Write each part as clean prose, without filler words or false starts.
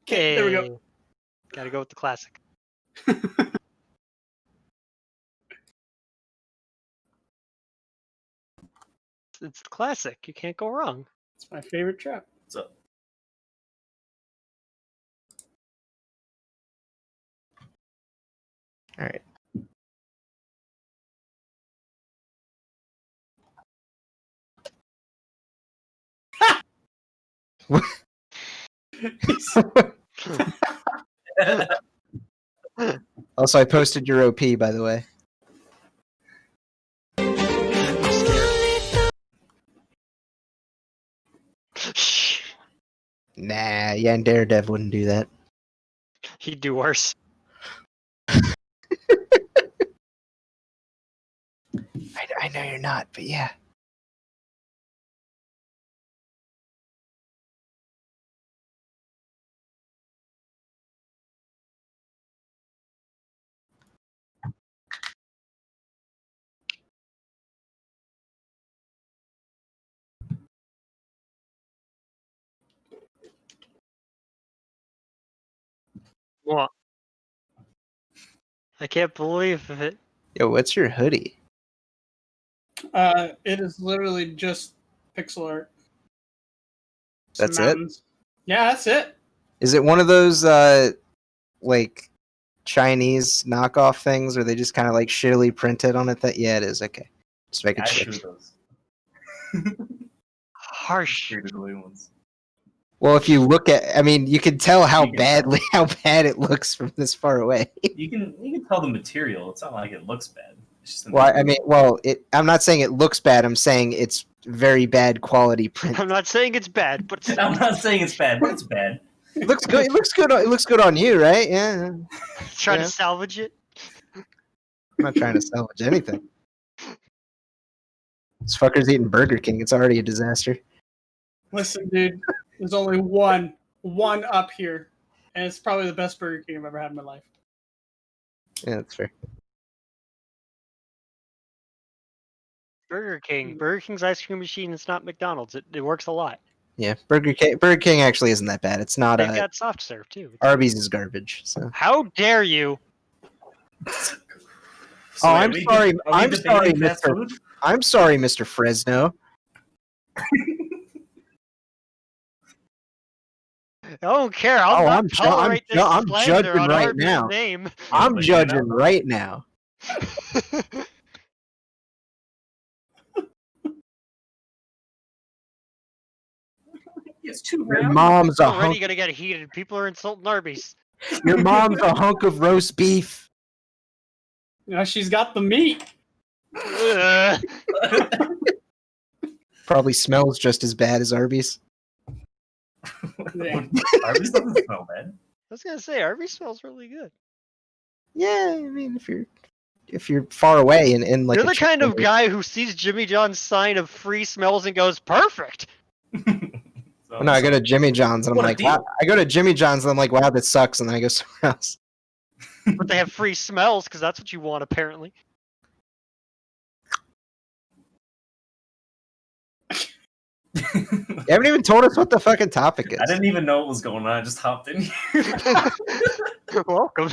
Okay, there we go. Hey, gotta go with the classic. It's the classic. You can't go wrong. It's my favorite trap. What's up? All right. Also, I posted your OP, by the way. I'm scared. Nah, yeah, and Daredevil wouldn't do that. He'd do worse. I know you're not, but yeah. What? I can't believe it. Yo, what's your hoodie? It is literally just pixel art. Some That's it? mountains. Yeah, that's it. Is it one of those like Chinese knockoff things, or they just kind of like shittily printed on it? That yeah, it is. Okay, just making I sure. shoot those. Harsh. Created the blue ones. Well, if you look at, I mean, you can tell how You can tell. how bad it looks from this far away. You can tell the material. It's not like it looks bad. It's just the Well, I material. mean, I'm not saying it looks bad. I'm saying it's very bad quality print. I'm not saying it's bad, but I'm not saying it's bad, but it's bad. It looks good. It looks good. It looks good on you, right? Yeah. try Yeah. to salvage it. I'm not trying to salvage anything. This fucker's eating Burger King. It's already a disaster. Listen, dude, there's only one up here, and it's probably the best Burger King I've ever had in my life. Yeah, that's fair. Burger King. Burger King's ice cream machine. It's not McDonald's. It works a lot. Yeah, Burger King actually isn't that bad. It's not They've got soft serve too. Arby's is garbage. So. How dare you? So Oh, wait, I'm are we sorry. de- are we debating fast food? I'm sorry, Mr. Fresno. I don't care. I'll not I'm tolerate this I'm slander judging on right Arby's now. name. I'm But judging you know. right now. It's 2 Your rounds. mom's a Already hunk. gonna get heated. People are insulting Arby's. Your mom's a hunk of roast beef. You know, she's got the meat. Ugh. Probably smells just as bad as Arby's. Yeah. Arby's doesn't smell bad. I was gonna say Arby's smells really good. Yeah, I mean, if you're far away and like You're a the kind of chicken- guy who sees Jimmy John's sign of free smells and goes, "Perfect." So, No, I go to Jimmy John's and I'm What a like, deal. wow. I go to Jimmy John's and I'm like, wow, that sucks, and then I go somewhere else. But they have free smells because that's what you want, apparently. You haven't even told us what the fucking topic is. I didn't even know what was going on. I just hopped in here. You're welcome.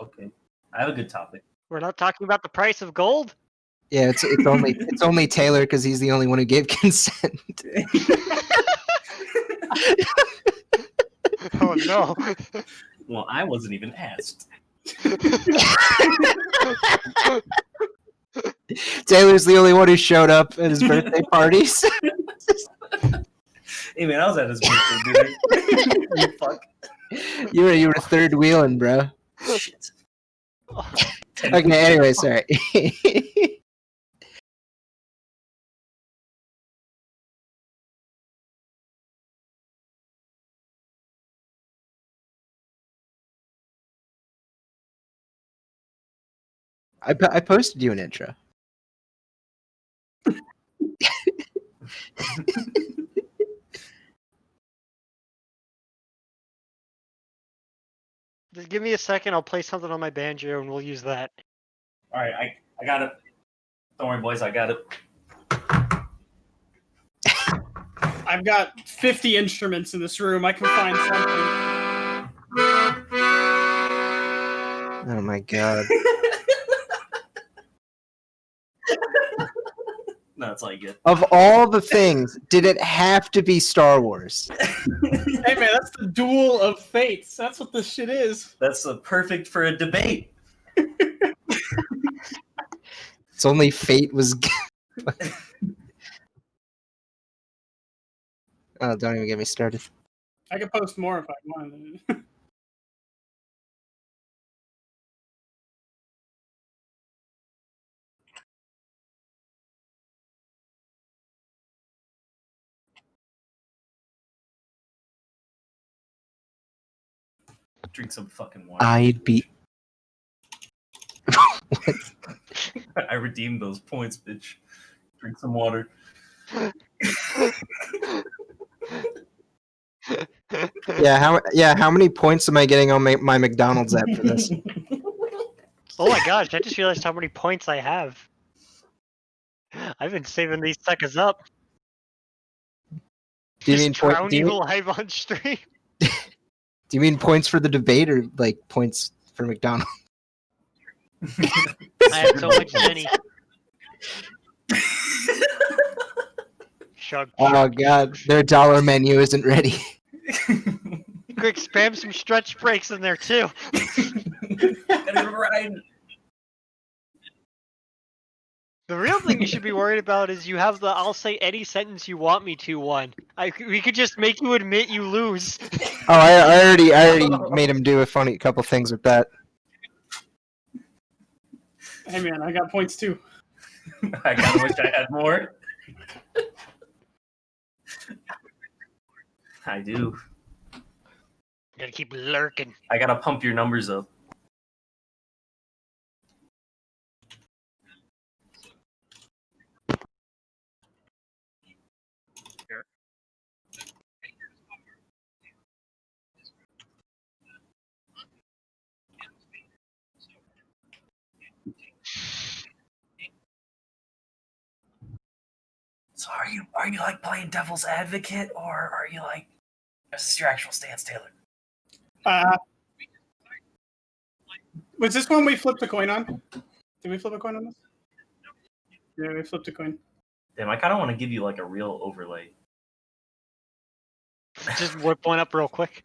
Okay. I have a good topic. We're not talking about the price of gold. Yeah, it's only Taylor because he's the only one who gave consent. Oh no. Well, I wasn't even asked. Taylor's the only one who showed up at his birthday parties. Hey man, I was at his birthday dinner. You fuck. You were third wheeling, bro. Shit. Okay, anyway, sorry. I posted you an intro. Just give me a second. I'll play something on my banjo, and we'll use that. All right, I got it. Don't worry, boys. I got it. I've got 50 instruments in this room. I can find something. Oh my god. No, that's all you get. Of all the things, did it have to be Star Wars? Hey man, that's the duel of fates. That's what this shit is. That's perfect for a debate. It's only fate was. Oh, don't even get me started. I could post more if I wanted. Drink some fucking water. I'd be. I redeemed those points, bitch. Drink some water. How many points am I getting on my McDonald's app for this? Oh my gosh! I just realized how many points I have. I've been saving these suckers up. Do you Just mean drown you live on stream? Do you mean points for the debate or like points for McDonald's? I have so much money. Chug. Oh god, their dollar menu isn't ready. Quick, spam some stretch breaks in there too. Right. The real thing you should be worried about is you have the "I'll say any sentence you want me to" one. We could just make you admit you lose. Oh, I already made him do a funny couple things with that. Hey man, I got points too. I kind of wish I had more. I do. Gotta keep lurking. I gotta pump your numbers up. So are you like playing devil's advocate, or are you like, is this your actual stance, Taylor? Was this one we flipped a coin on? Did we flip a coin on this? Yeah, we flipped a coin. Damn, I kind of want to give you like a real overlay. Just whip one up real quick.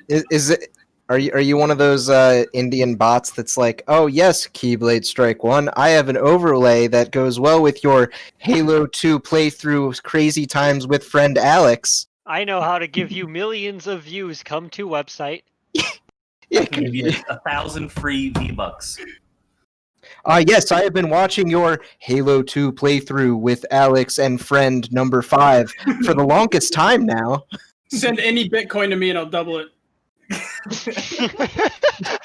Is it? Are you one of those Indian bots that's like, oh yes, Keyblade Strike 1, I have an overlay that goes well with your Halo 2 playthrough crazy times with friend Alex. I know how to give you millions of views. Come to website. I can give you 1,000 free V-Bucks. Yes, I have been watching your Halo 2 playthrough with Alex and friend number 5 for the longest time now. Send any Bitcoin to me and I'll double it. I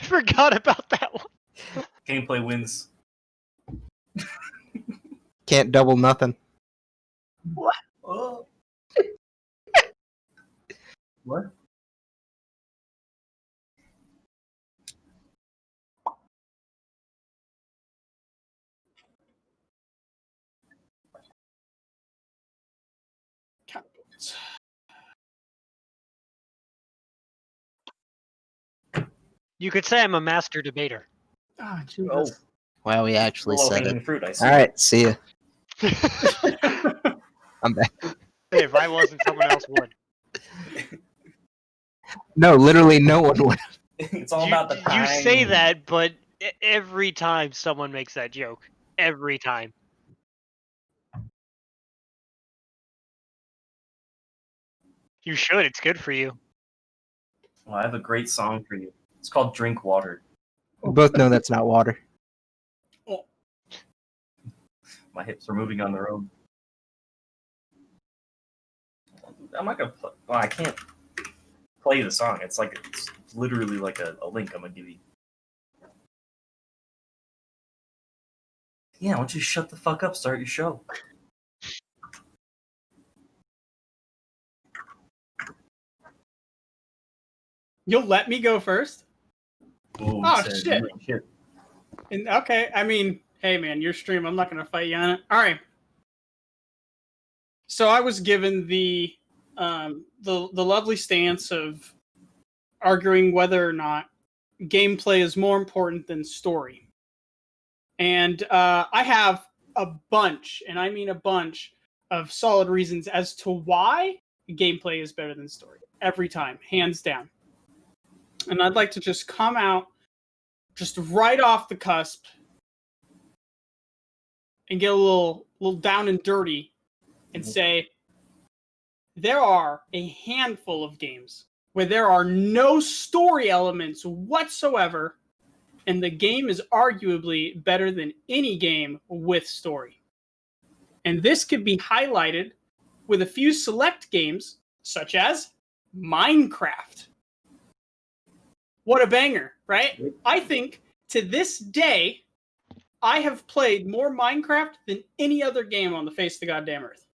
forgot about that one. Gameplay wins. Can't double nothing. What? Oh. What? You could say I'm a master debater. Ah, Jesus. Oh, Wow, we actually said low-hanging it. fruit, I see. All right, see ya. I'm back. If I wasn't, someone else would. No, literally no one would. It's all about the You time. say that, but every time someone makes that joke. Every time. You should. It's good for you. Well, I have a great song for you. It's called Drink Water. We both know that's not water. Oh, My hips are moving on their own. I'm not gonna play. Well, I can't play the song. It's literally like a link I'm gonna give you. Yeah, why don't you shut the fuck up? Start your show. You'll let me go first? Ooh, Oh, said, shit. Shit. And, okay, I mean, hey man, your stream. I'm not gonna fight you on it. All right. So I was given the lovely stance of arguing whether or not gameplay is more important than story, and I have a bunch, and I mean a bunch, of solid reasons as to why gameplay is better than story every time, hands down. And I'd like to just come out just right off the cusp and get a little down and dirty and say there are a handful of games where there are no story elements whatsoever, and the game is arguably better than any game with story. And this could be highlighted with a few select games, such as Minecraft. What a banger, right? I think to this day, I have played more Minecraft than any other game on the face of the goddamn earth.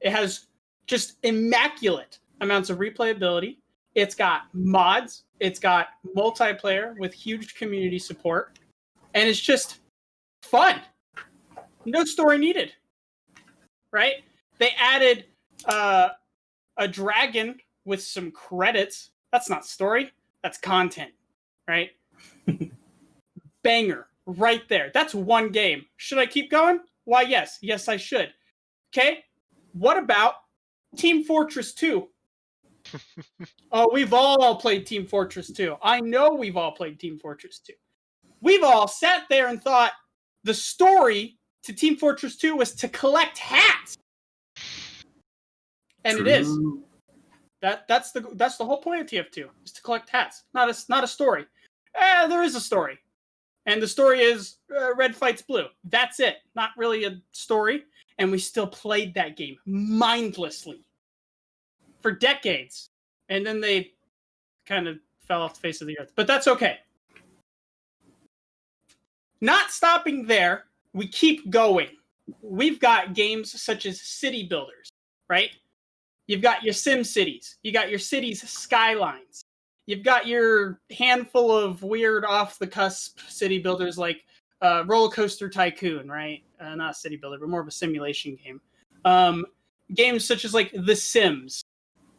It has just immaculate amounts of replayability. It's got mods. It's got multiplayer with huge community support. And it's just fun. No story needed. Right? They added a dragon with some credits. That's not story. That's content. Right? Banger. Right there. That's one game. Should I keep going? Why, yes. Yes, I should. Okay? What about Team Fortress 2? Oh, we've all played Team Fortress 2. I know we've all played Team Fortress 2. We've all sat there and thought the story to Team Fortress 2 was to collect hats. And True. it is. That's the whole point of TF2, is to collect hats. Not a story. There is a story. And the story is red fights blue. That's it. Not really a story. And we still played that game mindlessly for decades. And then they kind of fell off the face of the earth. But that's okay. Not stopping there, we keep going. We've got games such as city builders, right? You've got your Sim Cities. You got your cities' skylines. You've got your handful of weird off-the-cusp city builders like Roller Coaster Tycoon, right? Not a city builder, but more of a simulation game. Games such as like The Sims,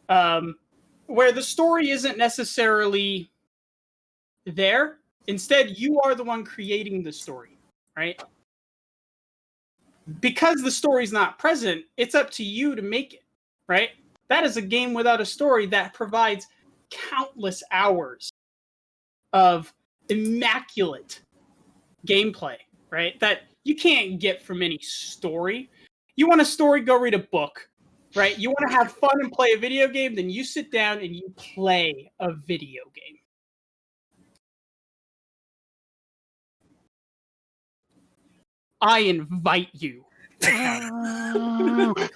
where the story isn't necessarily there. Instead, you are the one creating the story, right? Because the story's not present, it's up to you to make it, right? That is a game without a story that provides countless hours of immaculate gameplay, right? That you can't get from any story. You want a story, go read a book, right? You want to have fun and play a video game, then you sit down and you play a video game. I invite you to have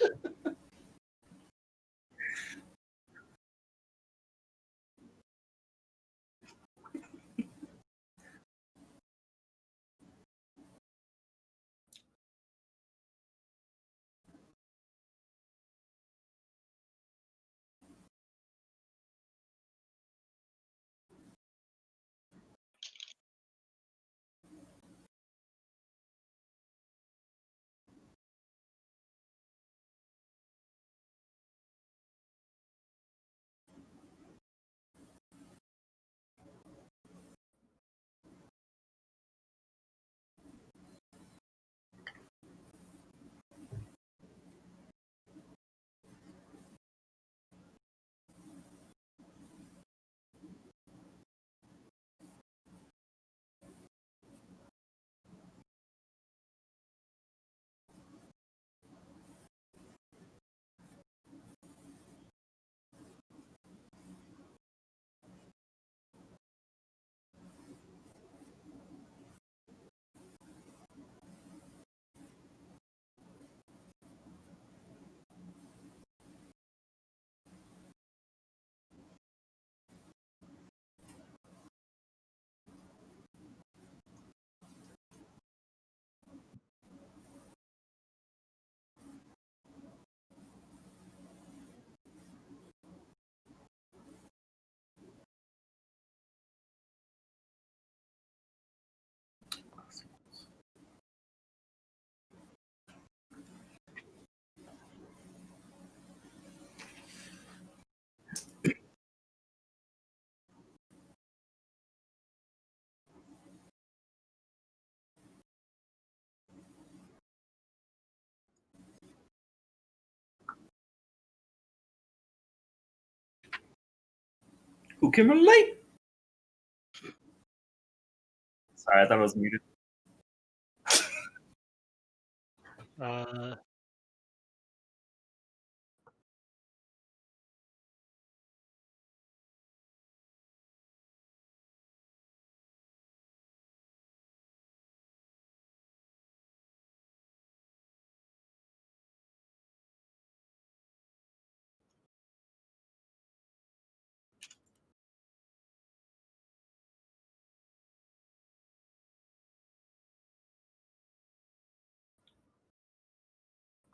Who can relate? Sorry, I thought I was muted. Uh,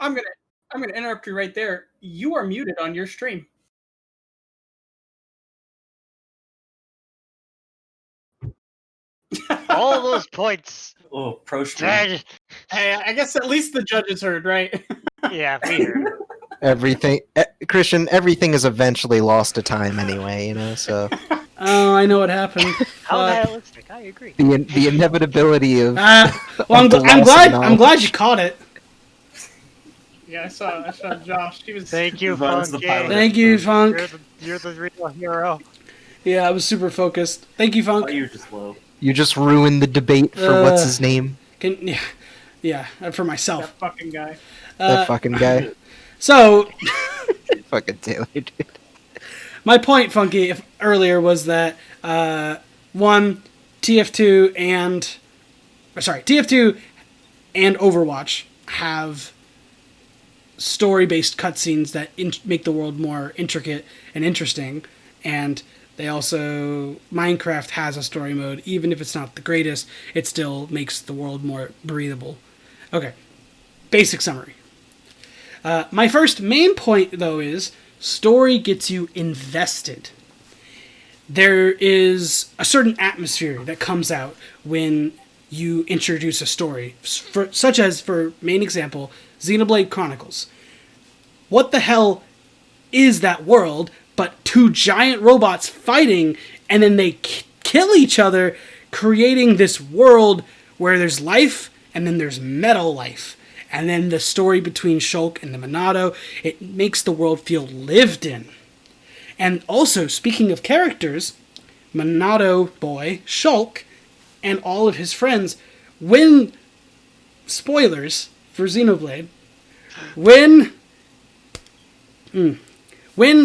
I'm gonna interrupt you right there. You are muted on your stream. all those points. Oh, pro stream. Dead. Hey, I guess at least the judges heard, right? Yeah, we heard it. Everything, Christian, everything is eventually lost to time anyway, you know. So Oh, I know what happened. How Fuck. nihilistic. I agree. the inevitability of Well, of the I'm loss of glad. I'm knowledge. glad you caught it. Yeah, I saw Josh. He was. Thank you, Runs the Funky. pilot. Thank you, Funk. You're the real hero. Yeah, I was super focused. Thank you, Oh, Funk. you were just low. You just ruined the debate for what's his name. Yeah, for That myself. fucking guy. That fucking guy. So, Fucking Taylor, dude. my point, Funky, earlier was that one, TF2 and TF2 and Overwatch have story-based cutscenes that make the world more intricate and interesting, and they also Minecraft has a story mode. Even if it's not the greatest, it still makes the world more breathable. Okay, basic summary. My first main point, though, is story gets you invested. There is a certain atmosphere that comes out when you introduce a story, such as, for main example, Xenoblade Chronicles. What the hell is that world but two giant robots fighting, and then they kill each other, creating this world where there's life and then there's metal life. And then the story between Shulk and the Monado, it makes the world feel lived in. And also, speaking of characters, Monado boy, Shulk, and all of his friends, when, spoilers for Xenoblade, when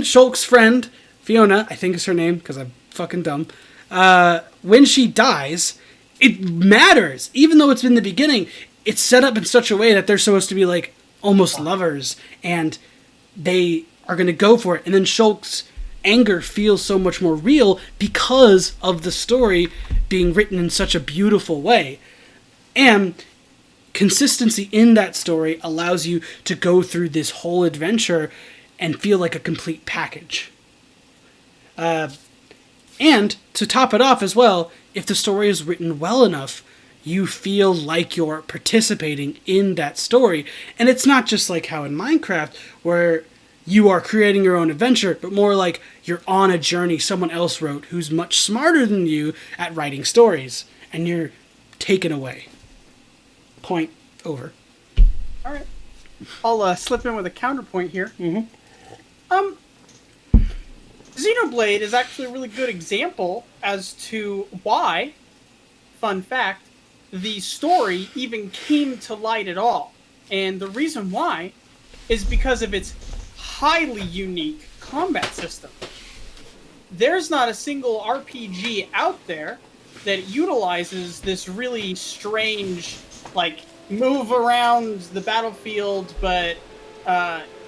Shulk's friend, Fiona, I think is her name, because I'm fucking dumb, when she dies, it matters. Even though it's in the beginning, it's set up in such a way that they're supposed to be like almost lovers, and they are going to go for it. And then Shulk's anger feels so much more real because of the story being written in such a beautiful way. And consistency in that story allows you to go through this whole adventure and feel like a complete package. And to top it off as well, if the story is written well enough, you feel like you're participating in that story. And it's not just like how in Minecraft, where you are creating your own adventure, but more like you're on a journey someone else wrote who's much smarter than you at writing stories, and you're taken away. Point over. All right. I'll slip in with a counterpoint here. Mhm. Xenoblade is actually a really good example as to why, fun fact, the story even came to light at all. And the reason why is because of its highly unique combat system. There's not a single RPG out there that utilizes this really strange, like, move around the battlefield, but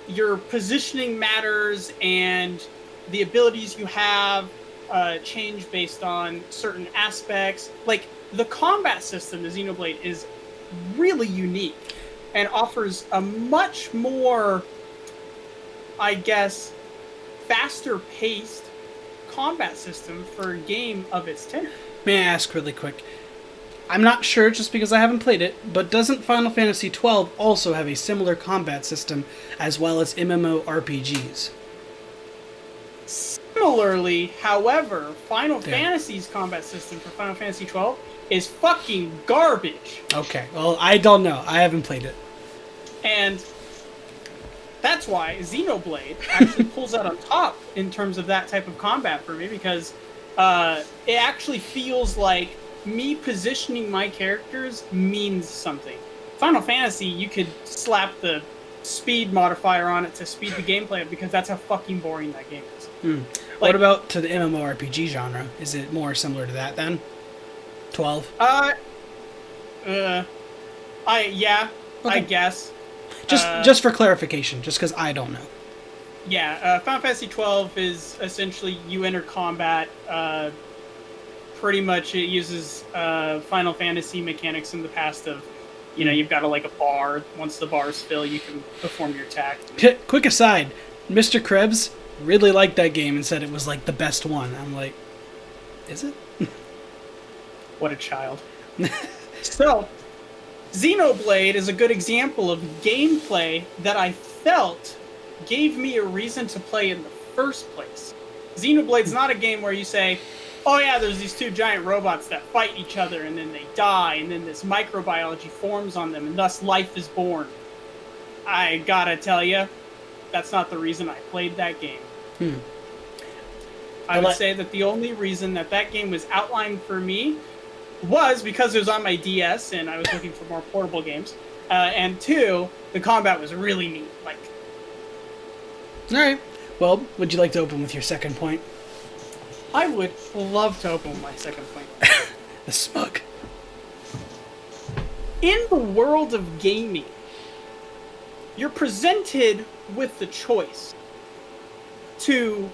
your positioning matters and the abilities you have change based on certain aspects. Like, the combat system in Xenoblade is really unique and offers a much more, I guess, faster-paced combat system for a game of its tenure. May I ask really quick? I'm not sure just because I haven't played it, but doesn't Final Fantasy XII also have a similar combat system as well as MMORPGs? Similarly, however, Final Fantasy's combat system for Final Fantasy XII is fucking garbage. Okay, well, I don't know. I haven't played it. And that's why Xenoblade actually pulls out on top in terms of that type of combat for me, because it actually feels like me positioning my characters means something. Final Fantasy, you could slap the speed modifier on it to speed the gameplay up, because that's how fucking boring that game is. What about to the MMORPG genre? Is it more similar to that then? 12? I guess. Just for clarification, just because I don't know. Yeah, Final Fantasy 12 is essentially you enter combat. Pretty much it uses Final Fantasy mechanics in the past of, you've got a bar. Once the bars fill, you can perform your attack. Quick aside, Mr. Krebs really liked that game and said it was like the best one. I'm like, is it? What a child. So, Xenoblade is a good example of gameplay that I felt gave me a reason to play in the first place. Xenoblade's not a game where you say, oh yeah, there's these two giant robots that fight each other and then they die and then this microbiology forms on them and thus life is born. I gotta tell you, that's not the reason I played that game. I would say that the only reason that game was outlined for me was because it was on my DS and I was looking for more portable games. And two, the combat was really neat. Alright. Well, would you like to open with your second point? I would love to open with my second point. The smug. In the world of gaming, you're presented with the choice to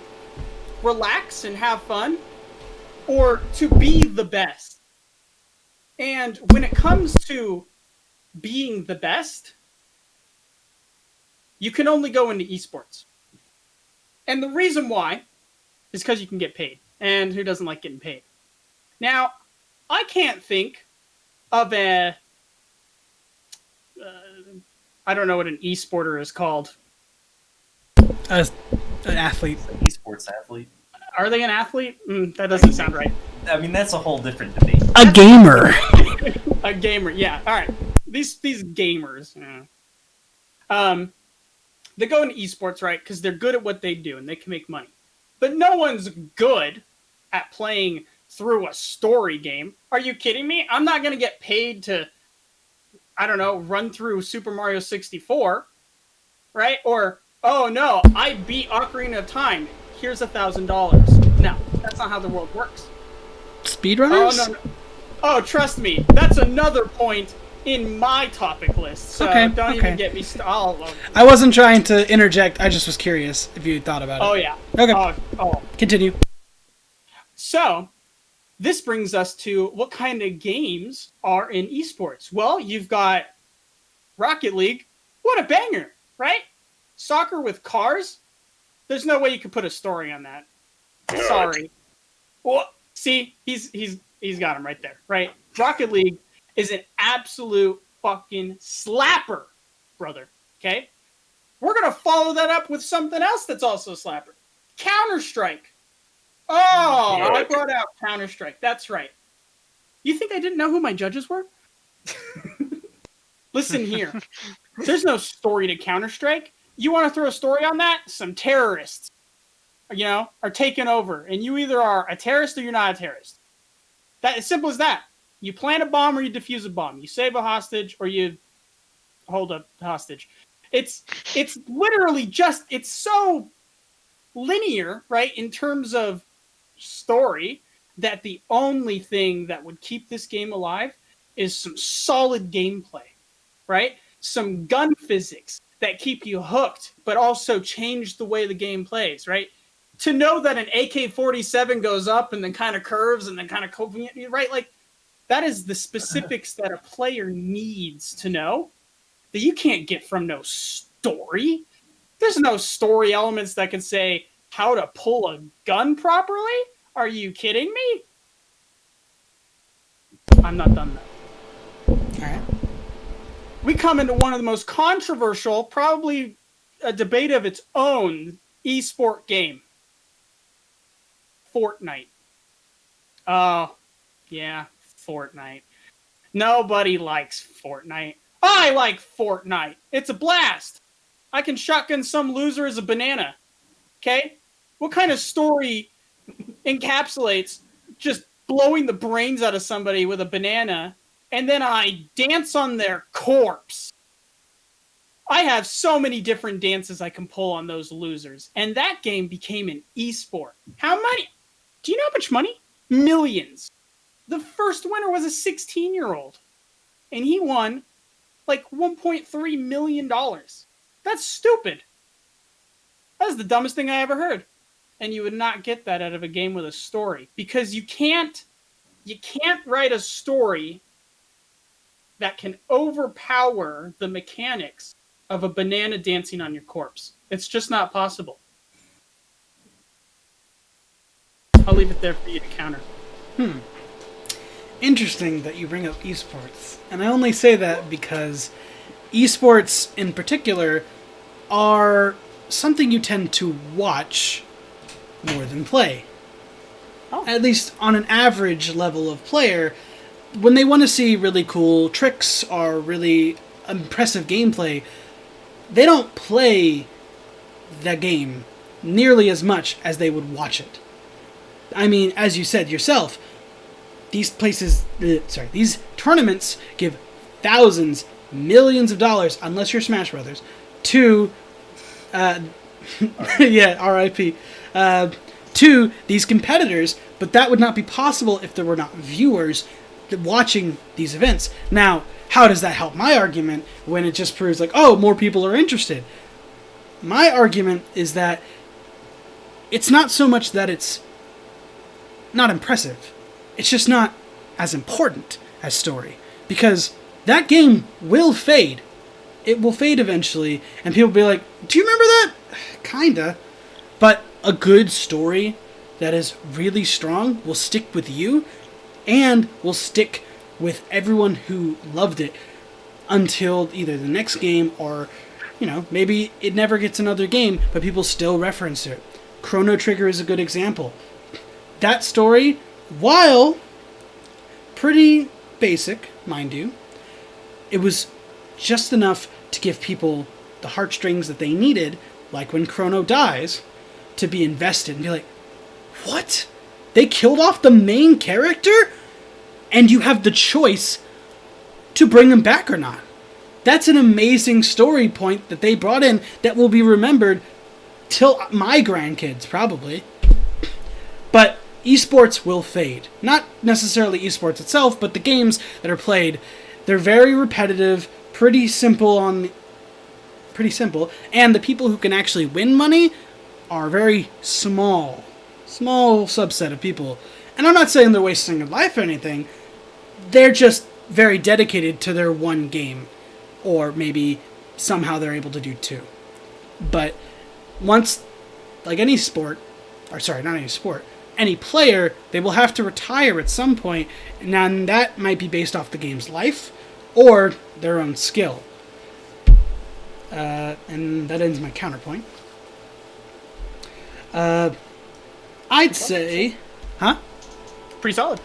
relax and have fun, or to be the best. And when it comes to being the best, you can only go into esports. And the reason why is because you can get paid. And who doesn't like getting paid? Now, I can't think of I don't know what an esporter is called. An athlete. Esports athlete. Are they an athlete? That doesn't sound right. I mean, that's a whole different debate. A gamer. A gamer, yeah. All right. These gamers. They go into esports, right? Because they're good at what they do and they can make money. But no one's good at playing through a story game. Are you kidding me? I'm not going to get paid to, I don't know, run through Super Mario 64, right? Or, oh no, I beat Ocarina of Time. Here's $1,000. No, that's not how the world works. Speedrunners? Oh, no. Oh, trust me. That's another point in my topic list. So don't even get me started. I wasn't trying to interject. I just was curious if you thought about it. Oh, yeah. Okay. Oh. Continue. So, this brings us to what kind of games are in esports. Well, you've got Rocket League. What a banger, right? Soccer with cars? There's no way you could put a story on that. Sorry. Well, see, he's got him right there, right? Rocket League is an absolute fucking slapper, brother. Okay? We're going to follow that up with something else that's also a slapper. Counter-Strike. Oh, I brought out Counter-Strike. That's right. You think I didn't know who my judges were? Listen here. There's no story to Counter-Strike. You want to throw a story on that? Some terrorists, are taking over. And you either are a terrorist or you're not a terrorist. That as simple as that. You plant a bomb or you defuse a bomb. You save a hostage or you hold a hostage. It's literally just, it's so linear, right, in terms of story, that the only thing that would keep this game alive is some solid gameplay, right? Some gun physics that keep you hooked, but also change the way the game plays, right? To know that an AK-47 goes up and then kind of curves and then kind of right? Like, that is the specifics that a player needs to know that you can't get from no story. There's no story elements that can say how to pull a gun properly. Are you kidding me? I'm not done though. All right. We come into one of the most controversial, probably a debate of its own, esport game. Fortnite. Oh, yeah, Fortnite. Nobody likes Fortnite. I like Fortnite. It's a blast. I can shotgun some loser as a banana. Okay? What kind of story encapsulates just blowing the brains out of somebody with a banana and then I dance on their corpse? I have so many different dances I can pull on those losers. And that game became an esport. How many? Do you know how much money? Millions. The first winner was a 16-year-old. And he won like $1.3 million. That's stupid. That's the dumbest thing I ever heard. And you would not get that out of a game with a story. Because you can't write a story that can overpower the mechanics of a banana dancing on your corpse. It's just not possible. I'll leave it there for you to counter. Interesting that you bring up esports. And I only say that because esports in particular are something you tend to watch more than play. Oh. At least on an average level of player, when they want to see really cool tricks or really impressive gameplay, they don't play the game nearly as much as they would watch it. I mean, as you said yourself, these tournaments give thousands, millions of dollars, unless you're Smash Brothers, to, RIP, to these competitors, but that would not be possible if there were not viewers watching these events. Now, how does that help my argument when it just proves like, oh, more people are interested? My argument is that it's not so much that it's not impressive. It's just not as important as story. Because that game will fade. It will fade eventually, and people will be like, do you remember that? Kinda. But a good story that is really strong will stick with you, and will stick with everyone who loved it until either the next game or, maybe it never gets another game, but people still reference it. Chrono Trigger is a good example. That story, while pretty basic, mind you, it was just enough to give people the heartstrings that they needed, like when Chrono dies, to be invested and be like, what? They killed off the main character? And you have the choice to bring him back or not. That's an amazing story point that they brought in that will be remembered till my grandkids, probably. But esports will fade. Not necessarily esports itself, but the games that are played. They're very repetitive, pretty simple, and the people who can actually win money are very small subset of people. And I'm not saying they're wasting their life or anything. They're just very dedicated to their one game. Or maybe somehow they're able to do two. But once, like any sport, any player, they will have to retire at some point, and that might be based off the game's life or their own skill. And that ends my counterpoint. I'd say... Huh? Pretty solid.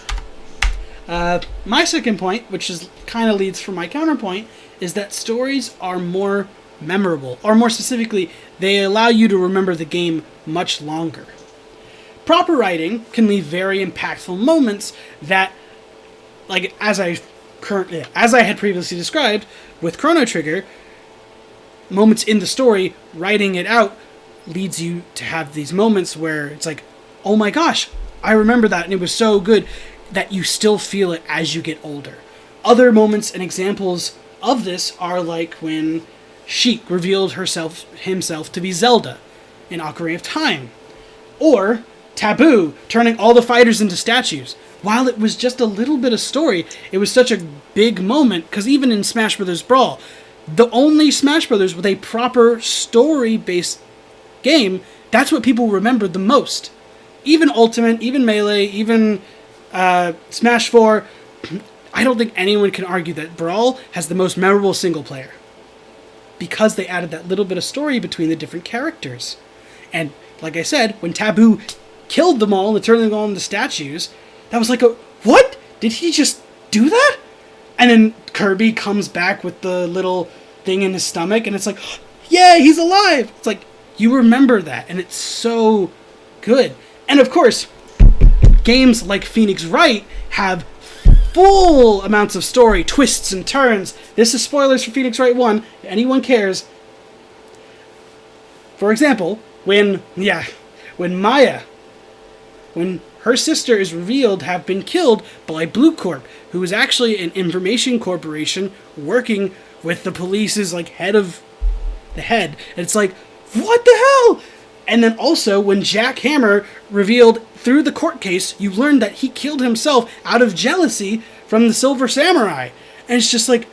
My second point, which is kind of leads from my counterpoint, is that stories are more memorable. Or more specifically, they allow you to remember the game much longer. Proper writing can leave very impactful moments that, like as I had previously described with Chrono Trigger, moments in the story, writing it out leads you to have these moments where it's like, oh my gosh, I remember that and it was so good that you still feel it as you get older. Other moments and examples of this are like when Sheik revealed himself to be Zelda in Ocarina of Time. Or Taboo turning all the fighters into statues. While it was just a little bit of story, it was such a big moment, because even in Smash Bros. Brawl, the only Smash Bros. With a proper story-based game, that's what people remembered the most. Even Ultimate, even Melee, even Smash 4, I don't think anyone can argue that Brawl has the most memorable single player. Because they added that little bit of story between the different characters. And, like I said, when Taboo killed them all and turned them all into statues, that was like what? Did he just do that? And then Kirby comes back with the little thing in his stomach, and it's like, yay, he's alive. It's like, you remember that, and it's so good. And of course, games like Phoenix Wright have full amounts of story, twists and turns. This is spoilers for Phoenix Wright 1, if anyone cares. For example, when Maya, when her sister is revealed to have been killed by Blue Corp, who is actually an information corporation working with the police's like head. And it's like, what the hell? And then also when Jack Hammer revealed through the court case, you learned that he killed himself out of jealousy from the Silver Samurai. And it's just like,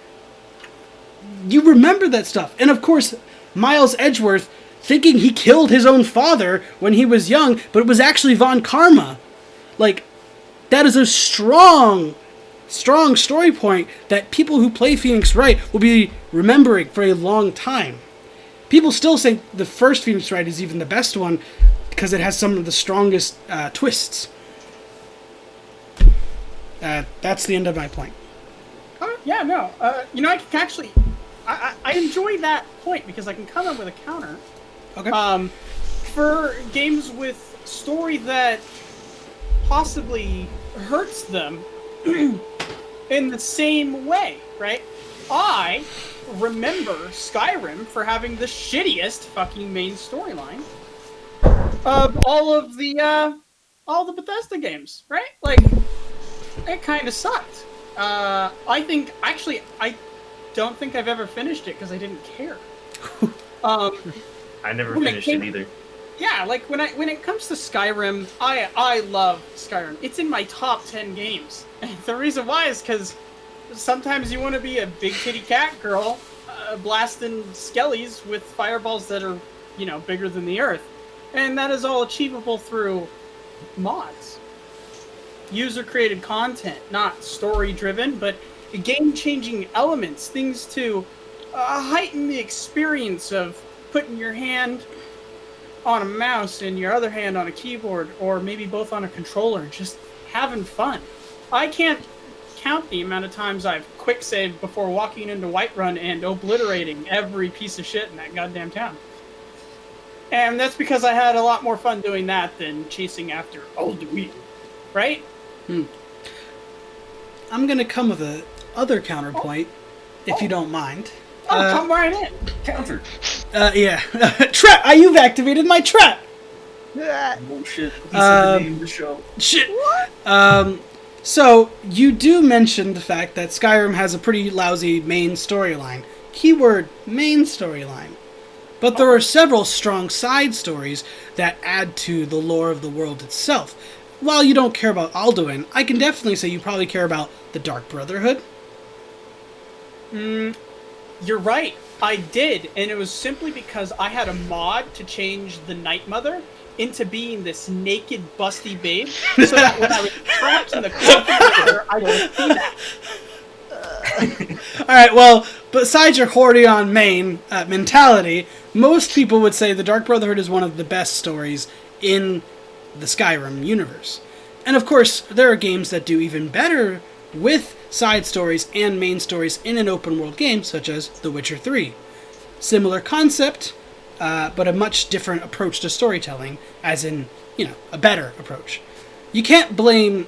you remember that stuff. And of course, Miles Edgeworth thinking he killed his own father when he was young, but it was actually Von Karma. Like, that is a strong story point that people who play Phoenix Wright will be remembering for a long time. People still say the first Phoenix Wright is even the best one because it has some of the strongest twists. That's the end of my point. Yeah, no. I can actually... I enjoy that point because I can come up with a counter. Okay. For games with story that possibly hurts them in the same way, right? I remember Skyrim for having the shittiest fucking main storyline of all the Bethesda games, right? Like, it kind of sucked. I don't think I've ever finished it because I didn't care. I never finished it either. Yeah, like when it comes to Skyrim, I love Skyrim. It's in my top 10 games. And the reason why is because sometimes you want to be a big kitty cat girl blasting skellies with fireballs that are, bigger than the earth. And that is all achievable through mods. User-created content, not story-driven, but game-changing elements, things to heighten the experience of putting your hand on a mouse and your other hand on a keyboard, or maybe both on a controller, just having fun. I can't count the amount of times I've quick-saved before walking into Whiterun and obliterating every piece of shit in that goddamn town. And that's because I had a lot more fun doing that than chasing after Alduin, right? I'm going to come with a other counterpoint, if you don't mind. Come right in. Counter. Yeah. Trap! You've activated my trap! Bullshit. He said the name of the show. Shit! So, you do mention the fact that Skyrim has a pretty lousy main storyline. Keyword, main storyline. But there are several strong side stories that add to the lore of the world itself. While you don't care about Alduin, I can definitely say you probably care about the Dark Brotherhood. You're right. I did, and it was simply because I had a mod to change the Night Mother into being this naked, busty babe, so that when I was trapped in the corner, I could see that. Alright, well, besides your Hordeon main mentality, most people would say the Dark Brotherhood is one of the best stories in the Skyrim universe. And of course, there are games that do even better with side stories and main stories in an open world game, such as The Witcher 3. Similar concept, but a much different approach to storytelling, as in, a better approach. You can't blame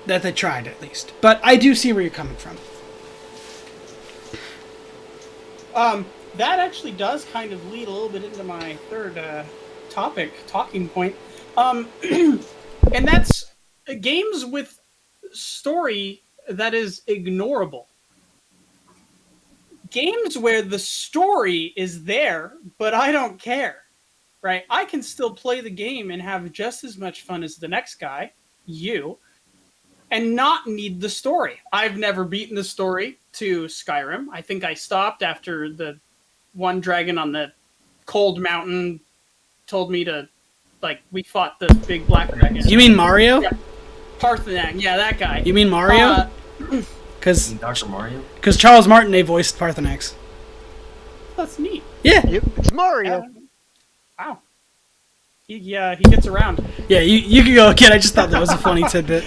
that they tried, at least. But I do see where you're coming from. That actually does kind of lead a little bit into my third talking point. And that's games with story that is ignorable. Games where the story is there, but I don't care, right? I can still play the game and have just as much fun as the next guy, you, and not need the story. I've never beaten the story to Skyrim. I think I stopped after the one dragon on the cold mountain told me to, we fought the big black dragon. You mean Mario? Yeah. Parthenac, yeah, that guy. You mean Mario? Because Dr. Mario? Charles Martinet voiced Parthenax. That's neat. Yeah. Yep, it's Mario. Wow. He gets around. Yeah, you can go again. I just thought that was a funny tidbit.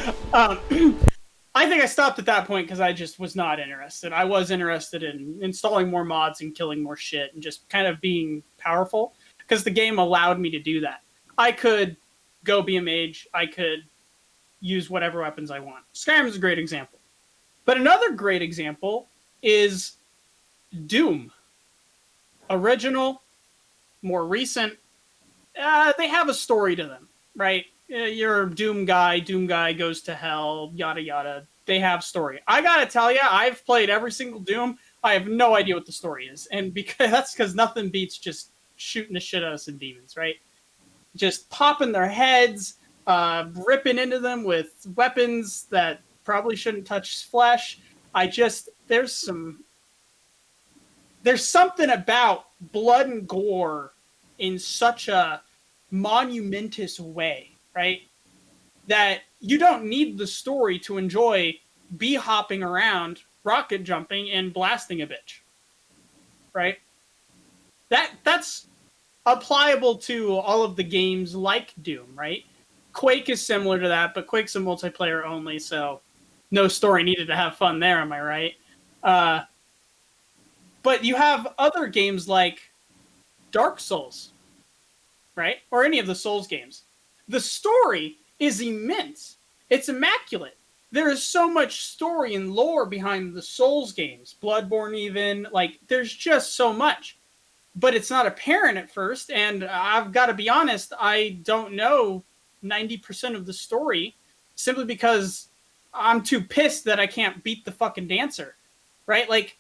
I think I stopped at that point because I just was not interested. I was interested in installing more mods and killing more shit and just kind of being powerful because the game allowed me to do that. I could go be a mage. I could use whatever weapons I want. Skyrim is a great example. But another great example is Doom. Original, more recent. They have a story to them, right? You're a Doom guy goes to hell, yada yada. They have story. I gotta tell you, I've played every single Doom. I have no idea what the story is, and that's because nothing beats just shooting the shit out of some demons, right? Just popping their heads, ripping into them with weapons that probably shouldn't touch flesh. There's something about blood and gore in such a monumentous way, right? That you don't need the story to enjoy bee hopping around, rocket jumping, and blasting a bitch, right? That's applicable to all of the games like Doom, right? Quake is similar to that, but Quake's a multiplayer only, so no story needed to have fun there, am I right? But you have other games like Dark Souls, right? Or any of the Souls games. The story is immense. It's immaculate. There is so much story and lore behind the Souls games. Bloodborne even. Like, there's just so much. But it's not apparent at first, and I've got to be honest, I don't know 90% of the story simply because I'm too pissed that I can't beat the fucking dancer, right? Like,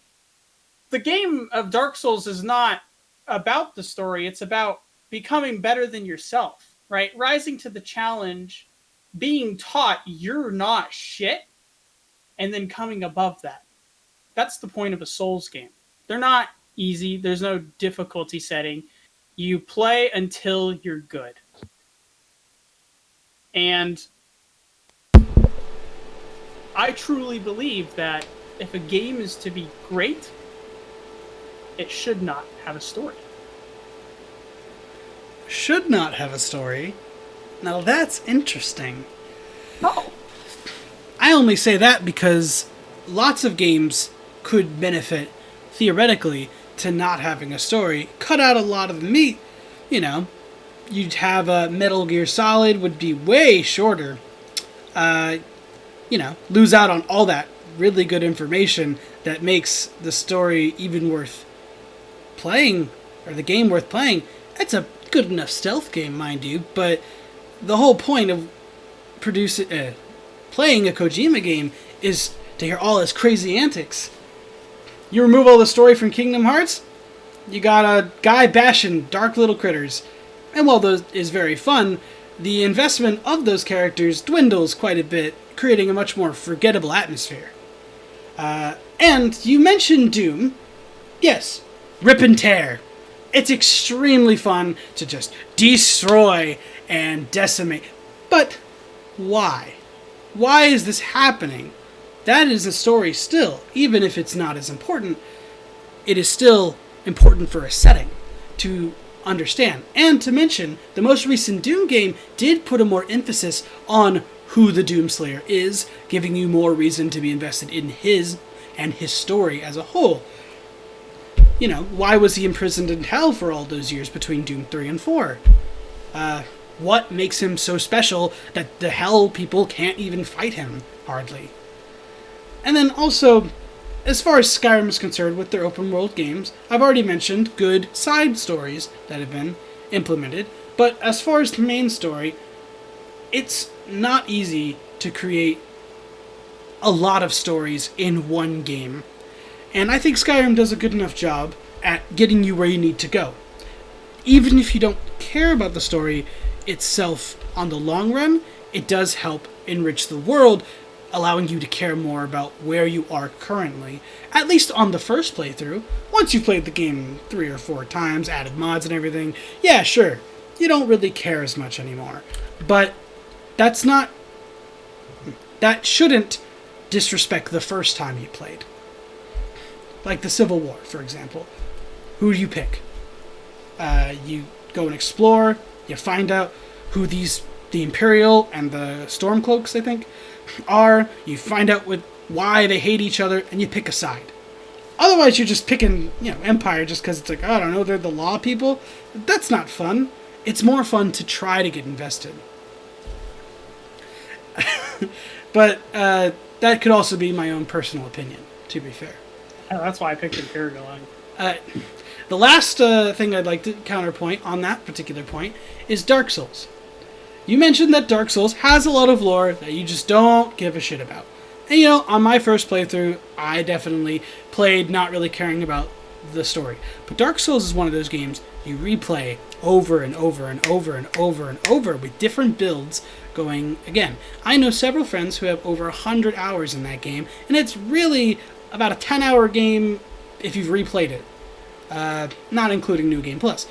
the game of Dark Souls is not about the story, it's about becoming better than yourself, right? Rising to the challenge, being taught you're not shit, and then coming above that. That's the point of a Souls game. They're not easy. There's no difficulty setting. You play until you're good. And I truly believe that if a game is to be great, it should not have a story. Should not have a story? Now that's interesting. No. I only say that because lots of games could benefit, theoretically, to not having a story. Cut out a lot of the meat, you know. You'd have a Metal Gear Solid would be way shorter. Lose out on all that really good information that makes the story even worth playing, or the game worth playing. It's a good enough stealth game, mind you, but the whole point of playing a Kojima game is to hear all his crazy antics. You remove all the story from Kingdom Hearts, you got a guy bashing dark little critters. And while those is very fun, the investment of those characters dwindles quite a bit, creating a much more forgettable atmosphere. And you mentioned Doom. Yes, rip and tear. It's extremely fun to just destroy and decimate. But why? Why is this happening? That is a story still, even if it's not as important. It is still important for a setting to understand. And to mention, the most recent Doom game did put a more emphasis on who the Doomslayer is, giving you more reason to be invested in his and his story as a whole. You know, why was he imprisoned in hell for all those years between Doom 3 and 4? What makes him so special that the hell people can't even fight him, hardly? And then also, as far as Skyrim is concerned with their open world games, I've already mentioned good side stories that have been implemented, but as far as the main story, it's not easy to create a lot of stories in one game. And I think Skyrim does a good enough job at getting you where you need to go. Even if you don't care about the story itself on the long run, it does help enrich the world, allowing you to care more about where you are currently, at least on the first playthrough. Once you've played the game 3 or 4 times, added mods and everything, yeah, sure, you don't really care as much anymore. But that shouldn't disrespect the first time you played. Like the Civil War, for example. Who do you pick? You go and explore, you find out who these the Imperial and the Stormcloaks, I think, are. You find out why they hate each other, and you pick a side. Otherwise, you're just picking, Empire just because it's like, I don't know, they're the law people. That's not fun. It's more fun to try to get invested. But that could also be my own personal opinion, to be fair. That's why I picked Imperial. The last thing I'd like to counterpoint on that particular point is Dark Souls. You mentioned that Dark Souls has a lot of lore that you just don't give a shit about. And on my first playthrough, I definitely played not really caring about the story. But Dark Souls is one of those games you replay over and over and over and over and over with different builds going again. I know several friends who have over 100 hours in that game, and it's really about a 10-hour game if you've replayed it. Not including New Game Plus.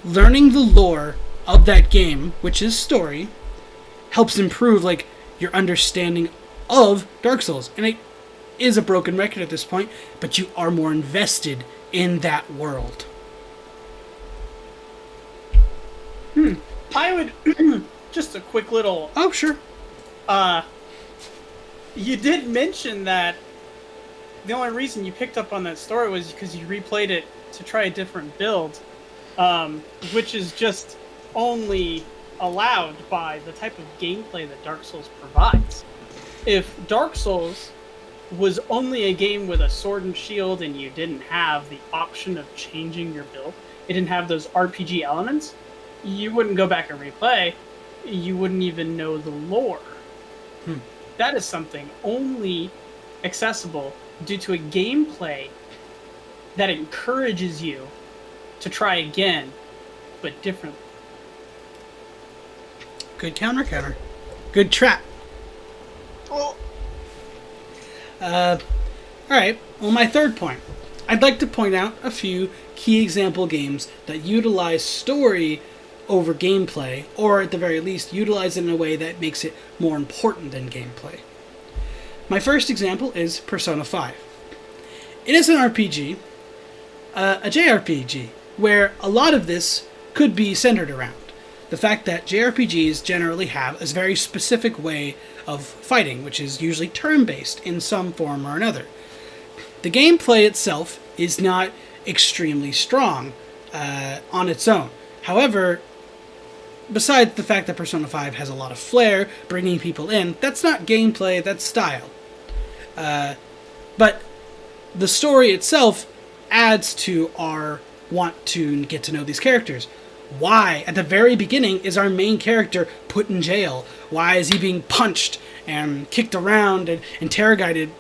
Learning the lore of that game, which is story, helps improve your understanding of Dark Souls. And it is a broken record at this point, but you are more invested in that world. I would just a quick little. Oh, sure. You did mention that the only reason you picked up on that story was because you replayed it to try a different build, which is just only allowed by the type of gameplay that Dark Souls provides. If Dark Souls was only a game with a sword and shield and you didn't have the option of changing your build, it didn't have those RPG elements, you wouldn't go back and replay, you wouldn't even know the lore. That is something only accessible due to a gameplay that encourages you to try again, but differently. Good counter. Good trap. Oh. Alright, well, my third point. I'd like to point out a few key example games that utilize story over gameplay, or at the very least, utilize it in a way that makes it more important than gameplay. My first example is Persona 5. It is an RPG, a JRPG, where a lot of this could be centered around the fact that JRPGs generally have a very specific way of fighting, which is usually turn-based in some form or another. The gameplay itself is not extremely strong on its own. However, besides the fact that Persona 5 has a lot of flair, bringing people in, that's not gameplay, that's style. But the story itself adds to our want to get to know these characters. Why, at the very beginning, is our main character put in jail? Why is he being punched and kicked around and interrogated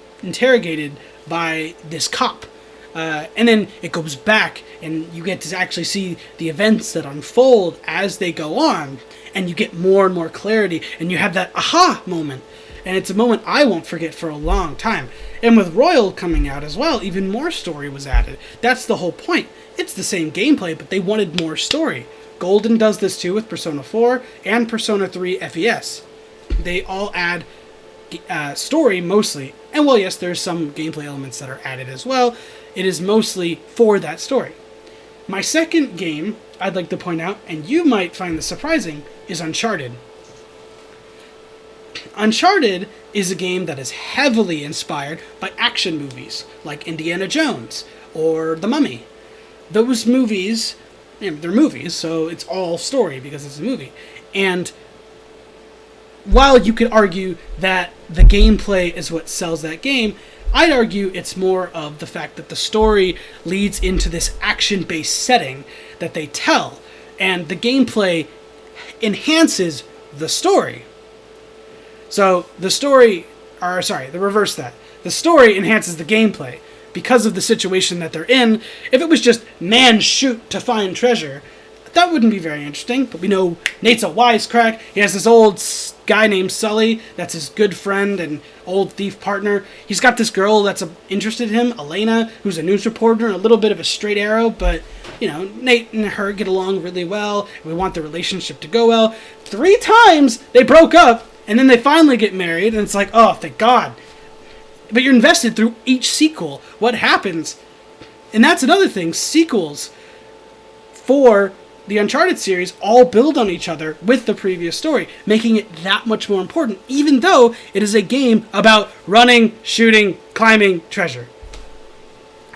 by this cop? And then it goes back, and you get to actually see the events that unfold as they go on, and you get more and more clarity, and you have that aha moment. And it's a moment I won't forget for a long time. And with Royal coming out as well, even more story was added. That's the whole point. It's the same gameplay, but they wanted more story. Golden does this too with Persona 4 and Persona 3 FES. They all add story mostly. And while yes, there's some gameplay elements that are added as well, it is mostly for that story. My second game I'd like to point out, and you might find this surprising, is Uncharted. Uncharted is a game that is heavily inspired by action movies like Indiana Jones or The Mummy. Those movies, they're movies, so it's all story because it's a movie. And while you could argue that the gameplay is what sells that game, I'd argue it's more of the fact that the story leads into this action-based setting that they tell, and the gameplay enhances the story. So the reverse that. The story enhances the gameplay because of the situation that they're in. If it was just man shoot to find treasure, that wouldn't be very interesting. But we know Nate's a wisecrack. He has this old guy named Sully that's his good friend and old thief partner. He's got this girl that's interested in him, Elena, who's a news reporter and a little bit of a straight arrow, but Nate and her get along really well. We want the relationship to go well. 3 times they broke up, and then they finally get married, and it's like, oh, thank God. But you're invested through each sequel. What happens? And that's another thing. Sequels for the Uncharted series all build on each other with the previous story, making it that much more important, even though it is a game about running, shooting, climbing, treasure.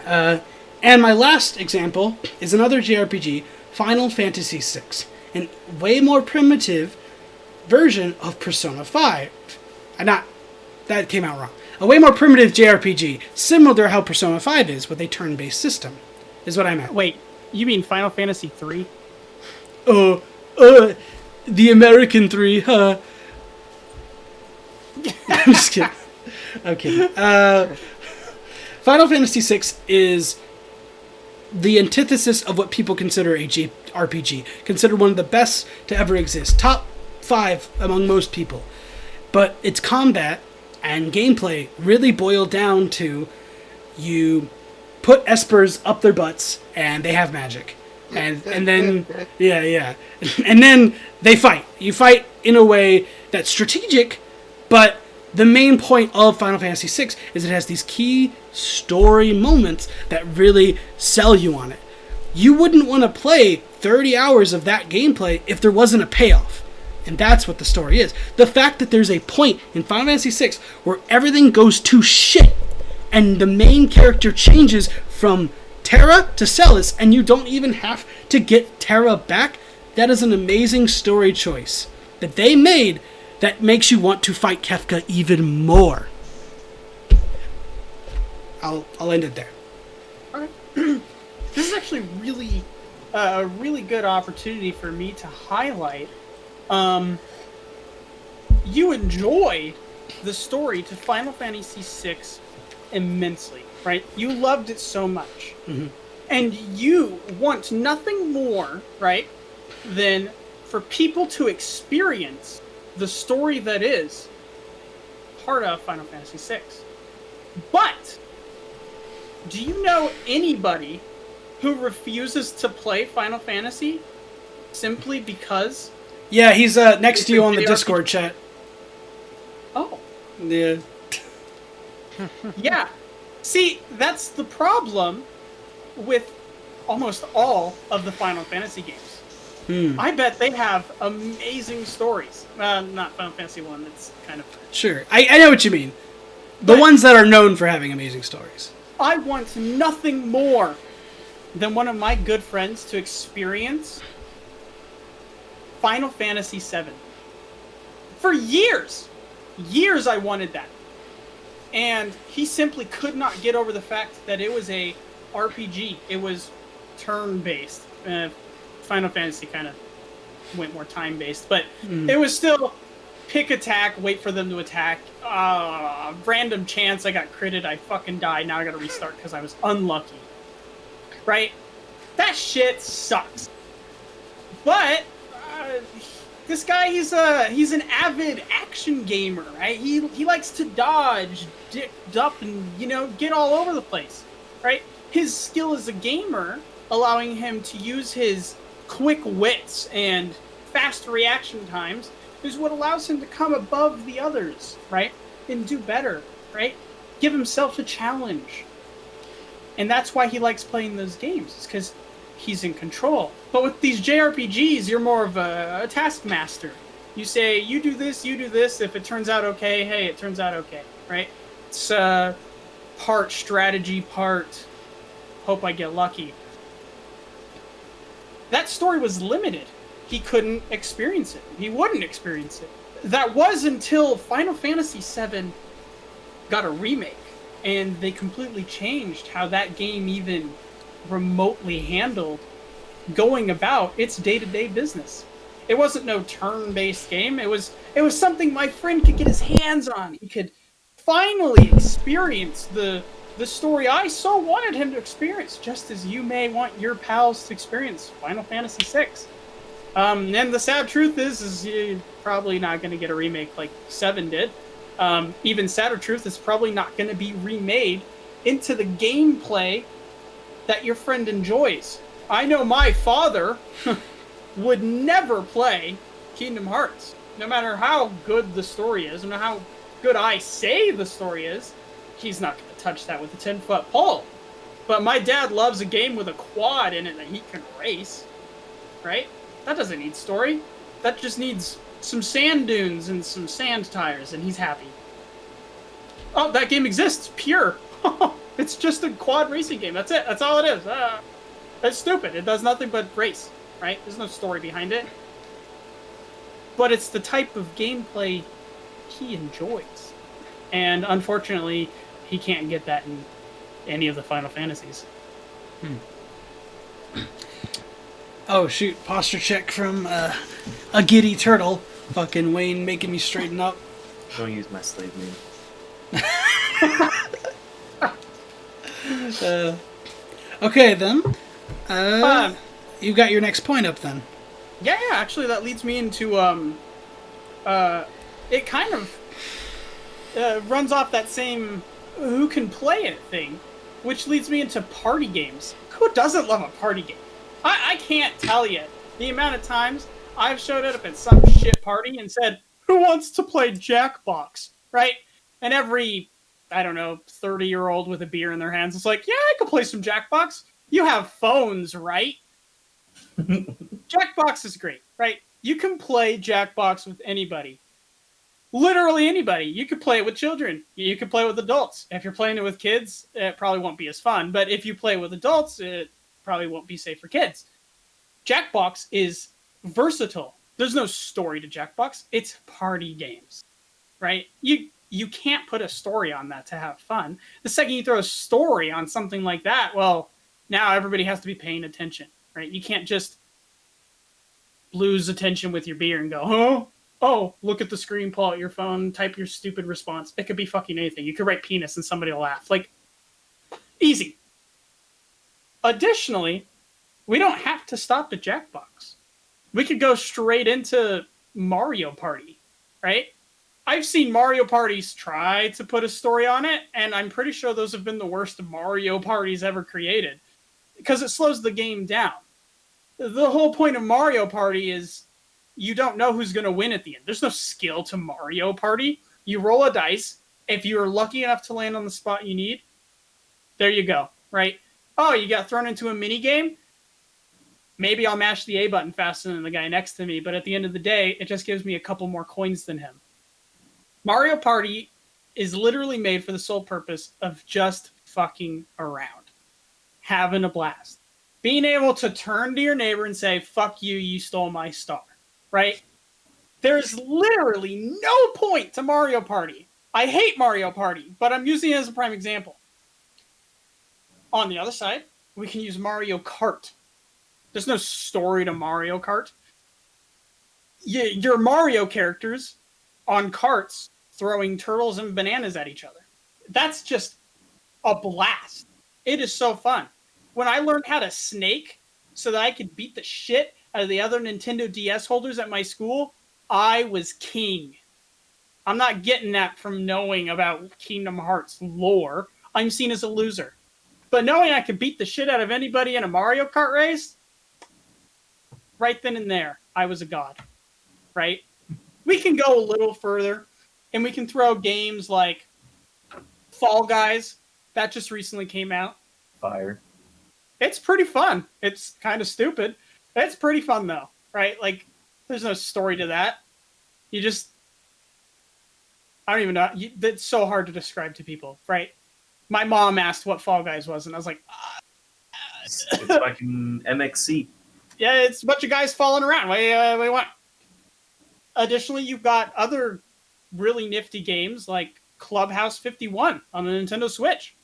And my last example is another JRPG, Final Fantasy VI, a way more primitive version of Persona 5. That came out wrong. A way more primitive JRPG, similar to how Persona 5 is, with a turn-based system, is what I meant. Wait, you mean Final Fantasy 3? The American 3, huh? I'm just kidding. Okay. Final Fantasy VI is the antithesis of what people consider a JRPG. Considered one of the best to ever exist. Top 5 among most people. But its combat and gameplay really boil down to you put espers up their butts and they have magic. And then yeah. And then they fight. You fight in a way that's strategic, but the main point of Final Fantasy VI is it has these key story moments that really sell you on it. You wouldn't want to play 30 hours of that gameplay if there wasn't a payoff. And that's what the story is. The fact that there's a point in Final Fantasy VI where everything goes to shit and the main character changes from Terra to Celis and you don't even have to get Terra back, that is an amazing story choice that they made that makes you want to fight Kefka even more. I'll end it there. All right. This is actually really a really good opportunity for me to highlight. You enjoyed the story to Final Fantasy VI immensely, right? You loved it so much. Mm-hmm. And you want nothing more, right, than for people to experience the story that is part of Final Fantasy VI. But do you know anybody who refuses to play Final Fantasy simply because? Yeah, he's next to you on the Discord chat. Oh. Yeah. Yeah. See, that's the problem with almost all of the Final Fantasy games. I bet they have amazing stories. Not Final Fantasy 1, that's kind of... Sure, I know what you mean. The ones that are known for having amazing stories. I want nothing more than one of my good friends to experience Final Fantasy VII. For years I wanted that. And he simply could not get over the fact that it was a RPG. It was turn-based. Final Fantasy kind of went more time-based, but it was still pick attack, wait for them to attack. Random chance, I got critted, I fucking died, now I gotta restart because I was unlucky. Right? That shit sucks. But this guy, he's an avid action gamer, right? He likes to dodge, dicked up, and get all over the place, right? His skill as a gamer, allowing him to use his quick wits and fast reaction times, is what allows him to come above the others, right? And do better, right? Give himself a challenge. And that's why he likes playing those games. It's because he's in control. But with these JRPGs, you're more of a taskmaster. You say, you do this, you do this. If it turns out okay, hey, it turns out okay, right? It's part strategy, part hope I get lucky. That story was limited. He couldn't experience it. He wouldn't experience it. That was until Final Fantasy VII got a remake, and they completely changed how that game even remotely handled going about its day-to-day business. It wasn't no turn-based game. It was something my friend could get his hands on. He could finally experience the story I so wanted him to experience, just as you may want your pals to experience Final Fantasy VI. And the sad truth is you're probably not going to get a remake like 7 did. Even sadder truth is probably not going to be remade into the gameplay that your friend enjoys. I know my father would never play Kingdom Hearts. No matter how good the story is, no matter how good I say the story is, he's not going to touch that with a 10-foot pole. But my dad loves a game with a quad in it that he can race. right? That doesn't need story. That just needs some sand dunes and some sand tires, and he's happy. Oh, that game exists. Pure. It's just a quad racing game. That's it. That's all it is. It's stupid. It does nothing but race, right? There's no story behind it. But it's the type of gameplay he enjoys. And unfortunately, he can't get that in any of the Final Fantasies. Oh shoot, posture check from a giddy turtle. Fucking Wayne making me straighten up. Don't use my slave name. Okay then. You got your next point up then. Yeah, actually that leads me into it kind of runs off that same who can play it thing, which leads me into party games. Who doesn't love a party game? I can't tell you the amount of times I've showed up at some shit party and said, who wants to play Jackbox, right? And every, I don't know, 30-year-old with a beer in their hands is like, yeah, I could play some Jackbox. You have phones, right? Jackbox is great, right? You can play Jackbox with anybody. Literally anybody. You could play it with children. You could play it with adults. If you're playing it with kids, it probably won't be as fun. But if you play with adults, it probably won't be safe for kids. Jackbox is versatile. There's no story to Jackbox. It's party games, right? You can't put a story on that to have fun. The second you throw a story on something like that, well, now everybody has to be paying attention, right? You can't just lose attention with your beer and go, huh? Oh, look at the screen, pull out your phone, type your stupid response. It could be fucking anything. You could write penis and somebody will laugh. Like, easy. Additionally, we don't have to stop at Jackbox. We could go straight into Mario Party, right? I've seen Mario parties try to put a story on it, and I'm pretty sure those have been the worst Mario parties ever created, because it slows the game down. The whole point of Mario Party is you don't know who's going to win at the end. There's no skill to Mario Party. You roll a dice. If you're lucky enough to land on the spot you need, there you go, right? Oh, you got thrown into a mini game? Maybe I'll mash the A button faster than the guy next to me, but at the end of the day, it just gives me a couple more coins than him. Mario Party is literally made for the sole purpose of just fucking around. Having a blast. Being able to turn to your neighbor and say, fuck you, you stole my star. Right? There's literally no point to Mario Party. I hate Mario Party, but I'm using it as a prime example. On the other side, we can use Mario Kart. There's no story to Mario Kart. Your Mario characters on carts throwing turtles and bananas at each other. That's just a blast. It is so fun. When I learned how to snake so that I could beat the shit out of the other Nintendo DS holders at my school, I was king. I'm not getting that from knowing about Kingdom Hearts lore. I'm seen as a loser. But knowing I could beat the shit out of anybody in a Mario Kart race, right then and there, I was a god. Right? We can go a little further, and we can throw games like Fall Guys. That just recently came out. Fire. It's pretty fun. It's kind of stupid. It's pretty fun, though, right? Like, there's no story to that. You just... I don't even know. It's so hard to describe to people, right? My mom asked what Fall Guys was, and I was like... It's fucking MXC. Yeah, it's a bunch of guys falling around. What do you want? Additionally, you've got other really nifty games like Clubhouse 51 on the Nintendo Switch.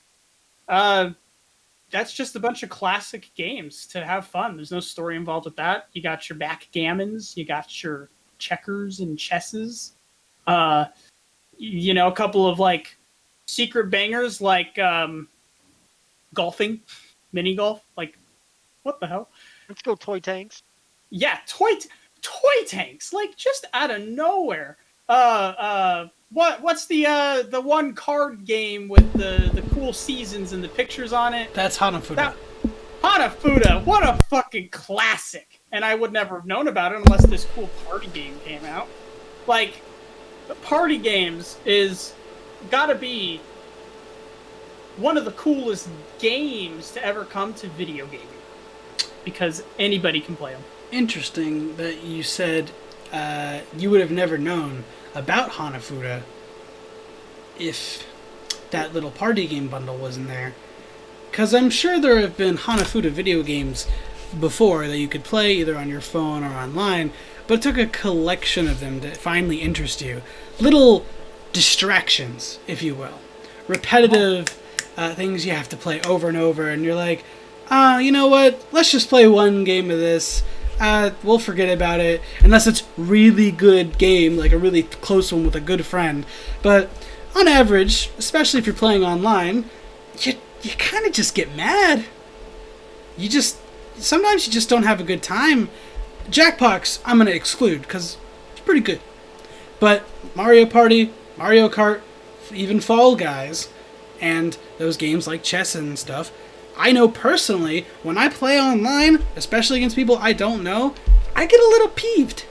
That's just a bunch of classic games to have fun. There's no story involved with that. You got your backgammons, you got your checkers and chesses. A couple of like secret bangers like golfing, mini golf. Like, what the hell? Let's go Toy Tanks. Yeah, toy tanks, like just out of nowhere. What's the one card game with the cool seasons and the pictures on it? That's Hanafuda. Hanafuda, what a fucking classic! And I would never have known about it unless this cool party game came out. Like, the party games is gotta be one of the coolest games to ever come to video gaming, because anybody can play them. interesting that you said you would have never known about Hanafuda if that little party game bundle wasn't there. Because I'm sure there have been Hanafuda video games before that you could play either on your phone or online, but it took a collection of them to finally interest you. Little distractions, if you will. Repetitive things you have to play over and over, and you're like, you know what? Let's just play one game of this. We'll forget about it, unless it's really good game, like a really close one with a good friend. But on average, especially if you're playing online, you kind of just get mad. Sometimes you just don't have a good time. Jackbox, I'm going to exclude, because it's pretty good. But Mario Party, Mario Kart, even Fall Guys, and those games like chess and stuff, I know personally, when I play online, especially against people I don't know, I get a little peeved.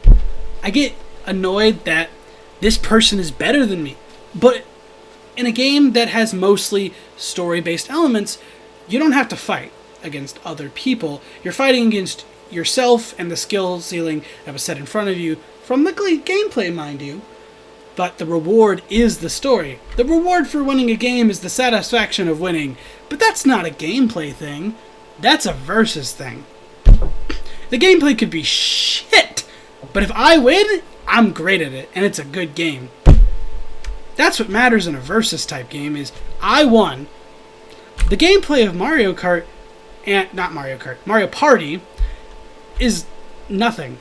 I get annoyed that this person is better than me. But in a game that has mostly story-based elements, you don't have to fight against other people. You're fighting against yourself and the skill ceiling that was set in front of you from the gameplay, mind you. But the reward is the story. The reward for winning a game is the satisfaction of winning. But that's not a gameplay thing. That's a versus thing. The gameplay could be shit, but if I win, I'm great at it, and it's a good game. That's what matters in a versus type game is I won. The gameplay of Mario Kart, and not Mario Kart, Mario Party is nothing.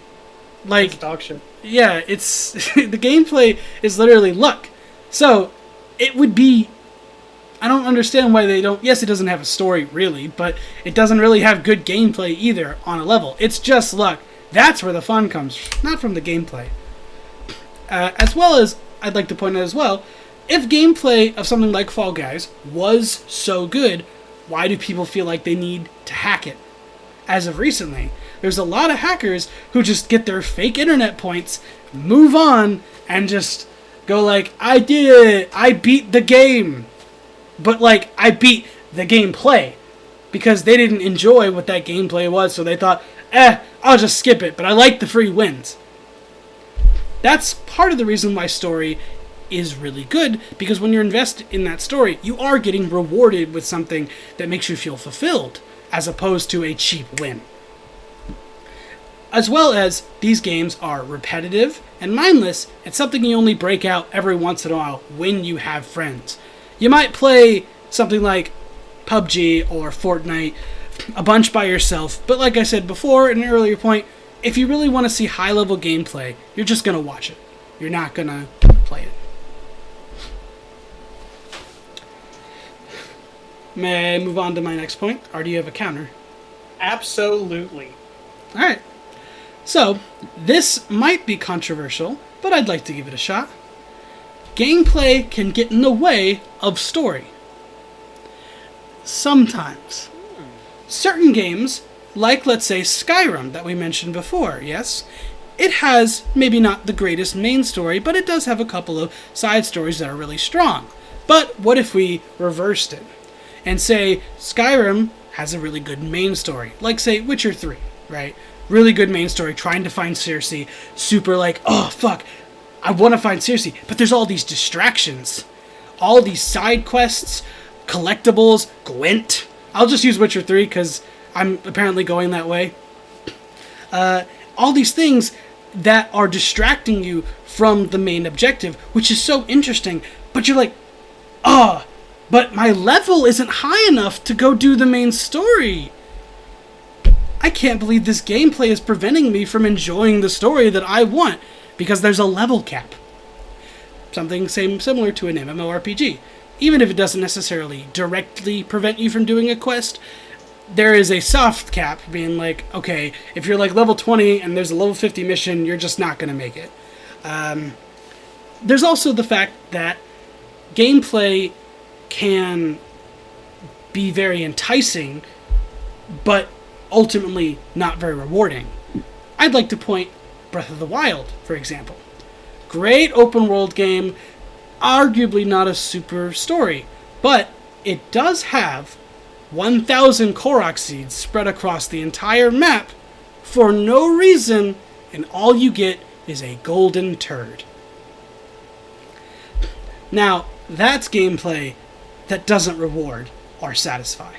Like, It's dog shit. yeah, it's the gameplay is literally luck. So it would be, I don't understand why they don't. Yes, it doesn't have a story really, but it doesn't really have good gameplay either on a level. It's just luck. That's where the fun comes, not from the gameplay. As well as, I'd like to point out as well, if gameplay of something like Fall Guys was so good, why do people feel like they need to hack it? As of recently, there's a lot of hackers who just get their fake internet points, move on, and just go like, I did it, I beat the game. But like, I beat the gameplay. Because they didn't enjoy what that gameplay was, so they thought, I'll just skip it, but I like the free wins. That's part of the reason why story is really good, because when you're invested in that story, you are getting rewarded with something that makes you feel fulfilled, as opposed to a cheap win. As well as, these games are repetitive and mindless, it's something you only break out every once in a while when you have friends. You might play something like PUBG or Fortnite a bunch by yourself, but like I said before in an earlier point, if you really want to see high-level gameplay, you're just going to watch it. You're not going to play it. May I move on to my next point? Or do you have a counter? Absolutely. Alright. So, this might be controversial, but I'd like to give it a shot. Gameplay can get in the way of story. Sometimes. Certain games, like let's say Skyrim that we mentioned before, yes? It has maybe not the greatest main story, but it does have a couple of side stories that are really strong. But what if we reversed it? And say Skyrim has a really good main story, like say Witcher 3, right? Really good main story, trying to find Circe, super like, oh fuck, I want to find Circe, but there's all these distractions. All these side quests, collectibles, Gwent. I'll just use Witcher 3 because I'm apparently going that way. All these things that are distracting you from the main objective, which is so interesting, but you're like, but my level isn't high enough to go do the main story. I can't believe this gameplay is preventing me from enjoying the story that I want, because there's a level cap. Something similar to an MMORPG. Even if it doesn't necessarily directly prevent you from doing a quest, there is a soft cap being like, okay, if you're like level 20 and there's a level 50 mission, you're just not going to make it. There's also the fact that gameplay can be very enticing, but ultimately not very rewarding. I'd like to point Breath of the Wild, for example. Great open world game, arguably not a super story, but it does have 1,000 Korok seeds spread across the entire map for no reason, and all you get is a golden turd. Now, that's gameplay that doesn't reward or satisfy.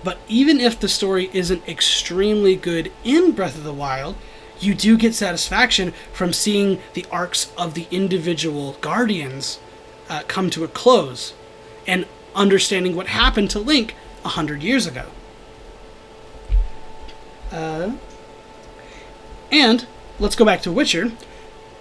But even if the story isn't extremely good in Breath of the Wild, you do get satisfaction from seeing the arcs of the individual guardians come to a close and understanding what happened to Link 100 years ago. And let's go back to Witcher.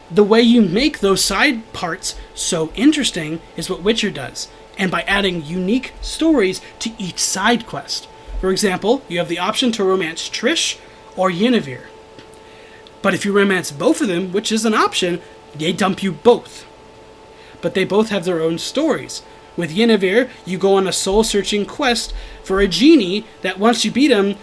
The way you make those side parts so interesting is what Witcher does, and by adding unique stories to each side quest. For example, you have the option to romance Trish or Yennefer. But if you romance both of them, which is an option, they dump you both. But they both have their own stories. With Yennefer, you go on a soul-searching quest for a genie that once you beat him,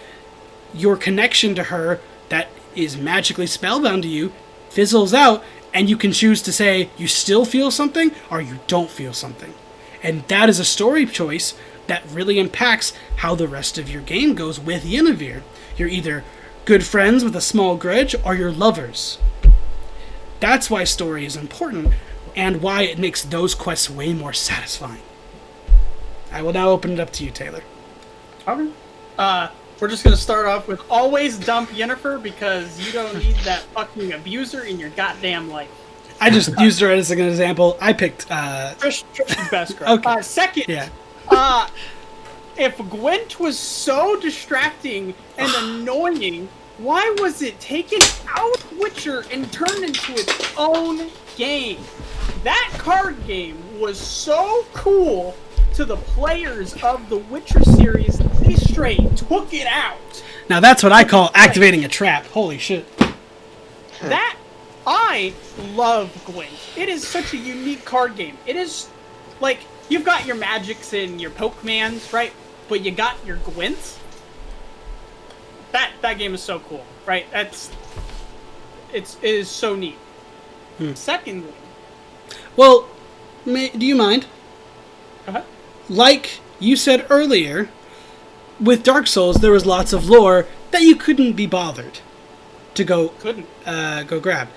your connection to her that is magically spellbound to you fizzles out, and you can choose to say you still feel something or you don't feel something. And that is a story choice that really impacts how the rest of your game goes with Yennefer. You're either good friends with a small grudge or you're lovers. That's why story is important and why it makes those quests way more satisfying. I will now open it up to you, Taylor. Okay. We're just gonna start off with always dump Yennefer because you don't need that fucking abuser in your goddamn life. I just used her as an example. I picked Trish is best girl. Okay. Second, yeah. If Gwent was so distracting and annoying, why was it taken out of Witcher and turned into its own game? That card game was so cool to the players of the Witcher series, they straight took it out. Now that's what I call activating a trap. Holy shit. That, I love Gwent. It is such a unique card game. It is, like, you've got your Magics and your Pokemans, right? But you got your Gwents. That game is so cool, right? It is so neat. Secondly... Well, do you mind? Uh-huh. Like you said earlier, with Dark Souls, there was lots of lore that you couldn't be bothered to go grab.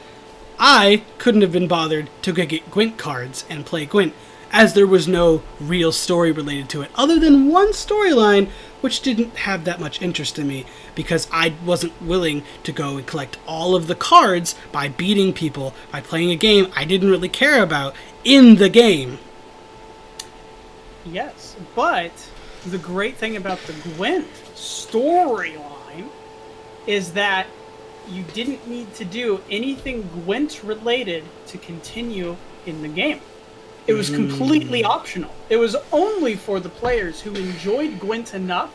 I couldn't have been bothered to go get Gwent cards and play Gwent, as there was no real story related to it, other than one storyline, which didn't have that much interest in me, because I wasn't willing to go and collect all of the cards by beating people, by playing a game I didn't really care about in the game. Yes, but the great thing about the Gwent storyline is that you didn't need to do anything Gwent related to continue in the game. It was completely optional. It was only for the players who enjoyed Gwent enough,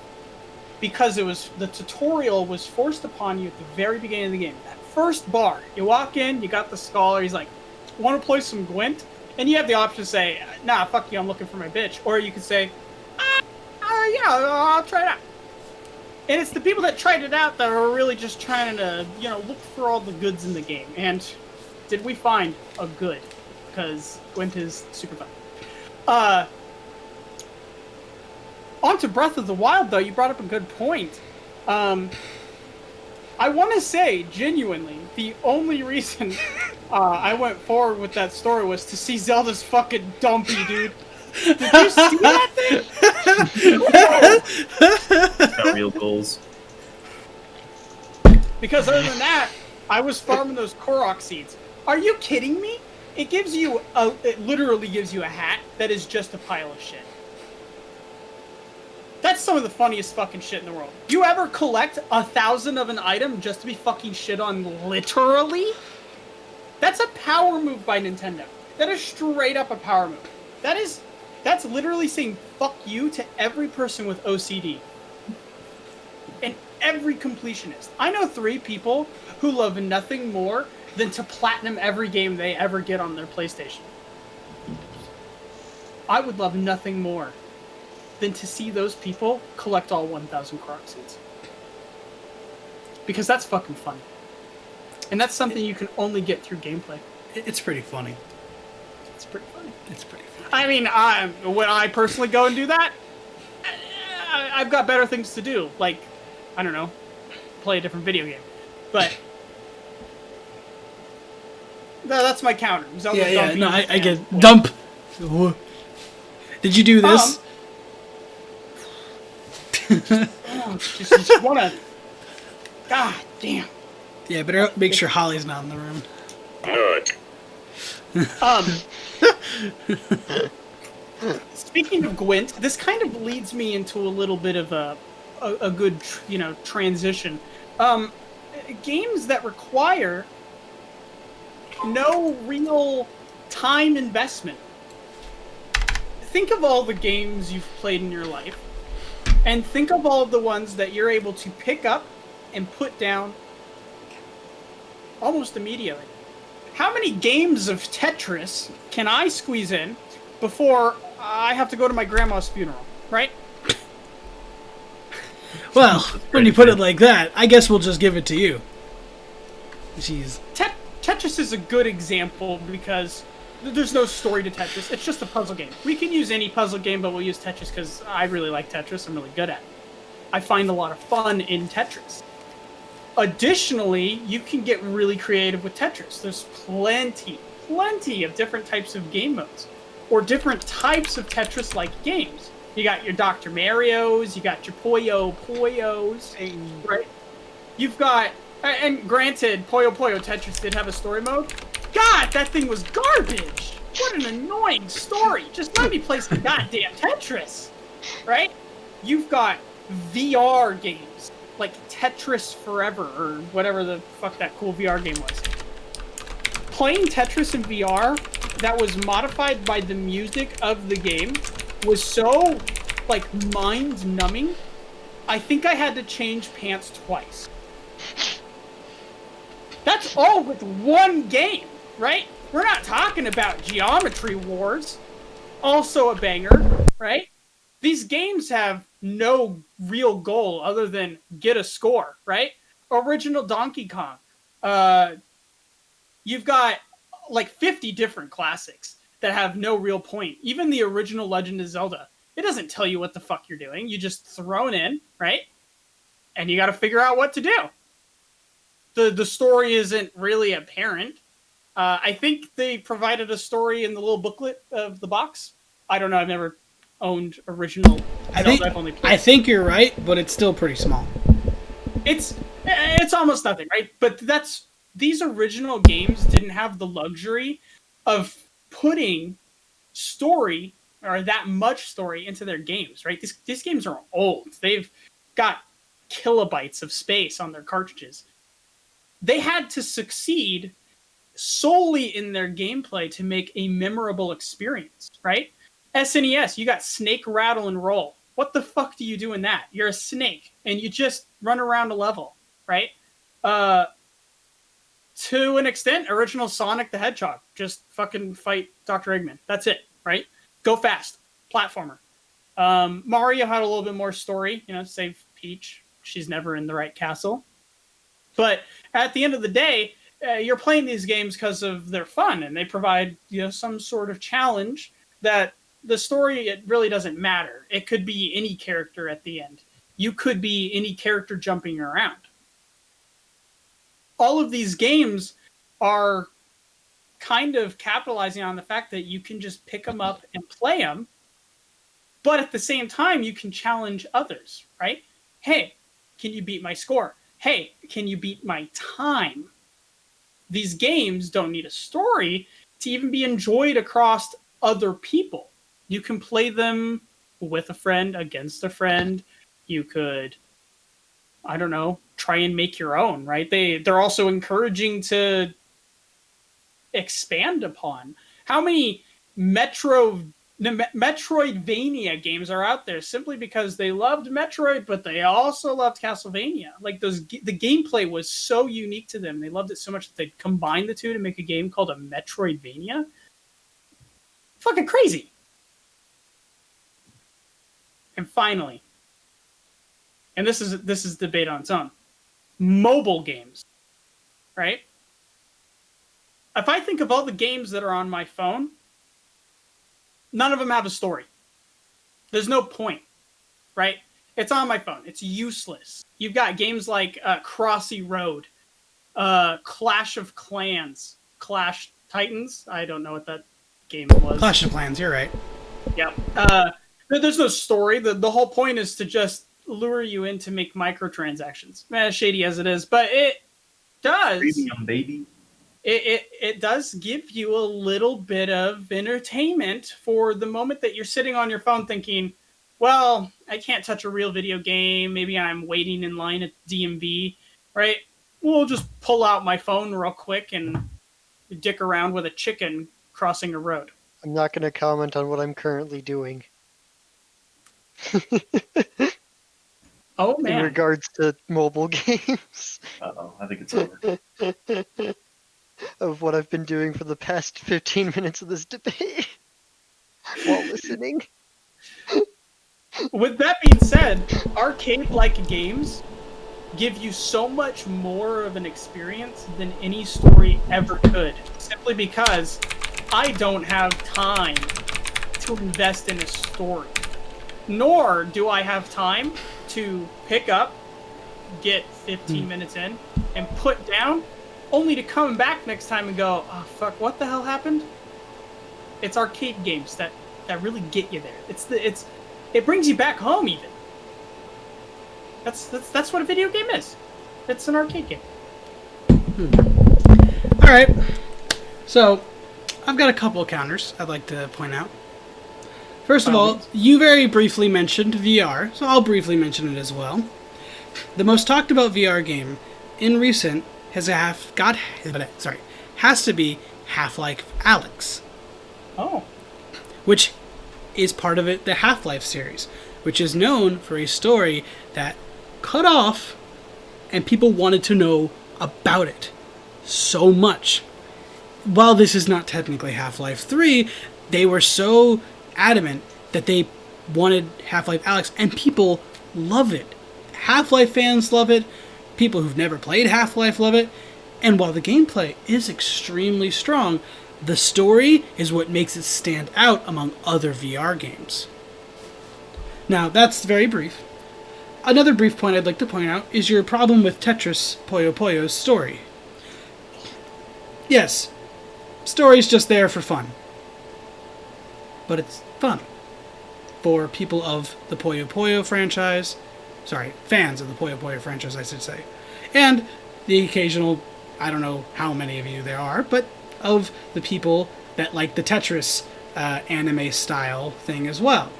because the tutorial was forced upon you at the very beginning of the game. That first bar, you walk in, you got the scholar, he's like, want to play some Gwent? And you have the option to say, nah, fuck you, I'm looking for my bitch. Or you could say, yeah, I'll try it out. And it's the people that tried it out that are really just trying to, look for all the goods in the game. And did we find a good? Because Gwent is super fun. On to Breath of the Wild, though, you brought up a good point. I want to say, genuinely, the only reason I went forward with that story was to see Zelda's fucking dumpy, dude. Did you see that thing? Got real goals. Because other than that, I was farming those Korok seeds. Are you kidding me? It literally gives you a hat that is just a pile of shit. That's some of the funniest fucking shit in the world. You ever collect 1,000 of an item just to be fucking shit on literally? That's a power move by Nintendo. That is straight up a power move. That's literally saying fuck you to every person with OCD. And every completionist. I know 3 people who love nothing more than to platinum every game they ever get on their PlayStation. I would love nothing more than to see those people collect all 1,000 Korok seeds. Because that's fucking fun. And that's something you can only get through gameplay. It's pretty funny. It's pretty funny. It's pretty funny. I mean, when I personally go and do that, I've got better things to do. Like, I don't know, play a different video game. But that's my counter. Zelda's Yeah, dumping no, I and get Wind. dump. Did you do this? Just wanna. God damn. Yeah, better make sure Holly's not in the room. Speaking of Gwent, this kind of leads me into a little bit of a good transition. Games that require no real time investment. Think of all the games you've played in your life, and think of all of the ones that you're able to pick up and put down almost immediately. How many games of Tetris can I squeeze in before I have to go to my grandma's funeral, right? Well, when you put it like that, I guess we'll just give it to you. Jeez. Tetris is a good example because there's no story to Tetris. It's just a puzzle game. We can use any puzzle game, but we'll use Tetris because I really like Tetris. I'm really good at it. I find a lot of fun in Tetris. Additionally, you can get really creative with Tetris. There's plenty of different types of game modes or different types of Tetris-like games. You got your Dr. Marios, you got your Puyo Puyos, right? You've got, and granted, Puyo Puyo Tetris did have a story mode. God, that thing was garbage! What an annoying story! Just let me play some goddamn Tetris, right? You've got VR games, like Tetris Forever, or whatever the fuck that cool VR game was. Playing Tetris in VR that was modified by the music of the game was so, like, mind-numbing, I think I had to change pants twice. That's all with one game, right? We're not talking about Geometry Wars, also a banger, right? These games have no real goal other than get a score, right? Original Donkey Kong. You've got like 50 different classics that have no real point. Even the original Legend of Zelda, it doesn't tell you what the fuck you're doing. You just throw it in, right? And you got to figure out what to do. The story isn't really apparent. I think they provided a story in the little booklet of the box. I don't know. I've never owned original Zelda. I've only played. I think you're right, but it's still pretty small. It's almost nothing, right? But these original games didn't have the luxury of putting story or that much story into their games, right? These games are old. They've got kilobytes of space on their cartridges. They had to succeed solely in their gameplay to make a memorable experience, right? SNES, you got Snake, Rattle, and Roll. What the fuck do you do in that? You're a snake, and you just run around a level, right? To an extent, original Sonic the Hedgehog. Just fucking fight Dr. Eggman. That's it, right? Go fast. Platformer. Mario had a little bit more story, save Peach. She's never in the right castle. But at the end of the day, you're playing these games because of their fun, and they provide some sort of challenge that the story, it really doesn't matter. It could be any character at the end. You could be any character jumping around. All of these games are kind of capitalizing on the fact that you can just pick them up and play them, but at the same time, you can challenge others, right? Hey, can you beat my score? Hey, can you beat my time? These games don't need a story to even be enjoyed across other people. You can play them with a friend, against a friend. You could, I don't know, try and make your own, right? They're also encouraging to expand upon. How many Metroidvania games are out there simply because they loved Metroid, but they also loved Castlevania? Like the gameplay was so unique to them. They loved it so much that they combined the two to make a game called a Metroidvania. Fucking crazy. And finally, and this is debate on its own, mobile games, right? If I think of all the games that are on my phone, none of them have a story. There's no point, right? It's on my phone. It's useless. You've got games like Crossy Road, Clash of Clans, Clash Titans. I don't know what that game was. Clash of Clans, you're right. Yep. There's no story. The whole point is to just lure you in to make microtransactions. As shady as it is, but it does. Premium, baby. It does give you a little bit of entertainment for the moment that you're sitting on your phone thinking, well, I can't touch a real video game. Maybe I'm waiting in line at DMV, right? We'll just pull out my phone real quick and dick around with a chicken crossing a road. I'm not going to comment on what I'm currently doing. Oh, In man. regards to mobile games. Uh-oh, I think it's over. Of what I've been doing for the past 15 minutes of this debate while listening. With that being said, arcade-like games give you so much more of an experience than any story ever could. Simply because I don't have time to invest in a story. Nor do I have time to pick up, get 15 minutes in, and put down, only to come back next time and go, oh fuck, what the hell happened? It's arcade games that really get you there. It brings you back home even. That's what a video game is. It's an arcade game. All right. So, I've got a couple of counters I'd like to point out. First of all, you very briefly mentioned VR, so I'll briefly mention it as well. The most talked about VR game in recent has to be Half-Life Alyx. Oh. Which is part of it, the Half-Life series, which is known for a story that cut off and people wanted to know about it so much. While this is not technically Half-Life 3, they were so adamant that they wanted Half-Life Alyx, and people love it. Half-Life fans love it, people who've never played Half-Life love it, and while the gameplay is extremely strong, the story is what makes it stand out among other VR games. Now, that's very brief. Another brief point I'd like to point out is your problem with Tetris Puyo Puyo's story. Yes, story's just there for fun. But it's fun. For people of the Puyo Puyo franchise, fans of the Puyo Puyo franchise, I should say. And the occasional, I don't know how many of you there are, but of the people that like the Tetris anime style thing as well.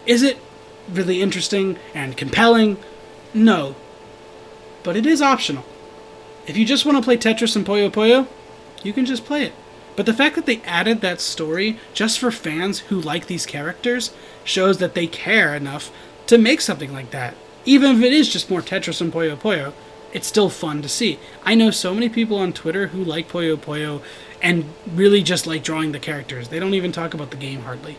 Is it really interesting and compelling? No. But it is optional. If you just want to play Tetris and Puyo Puyo, you can just play it. But the fact that they added that story just for fans who like these characters shows that they care enough to make something like that. Even if it is just more Tetris and Puyo Puyo, it's still fun to see. I know so many people on Twitter who like Puyo Puyo and really just like drawing the characters. They don't even talk about the game hardly.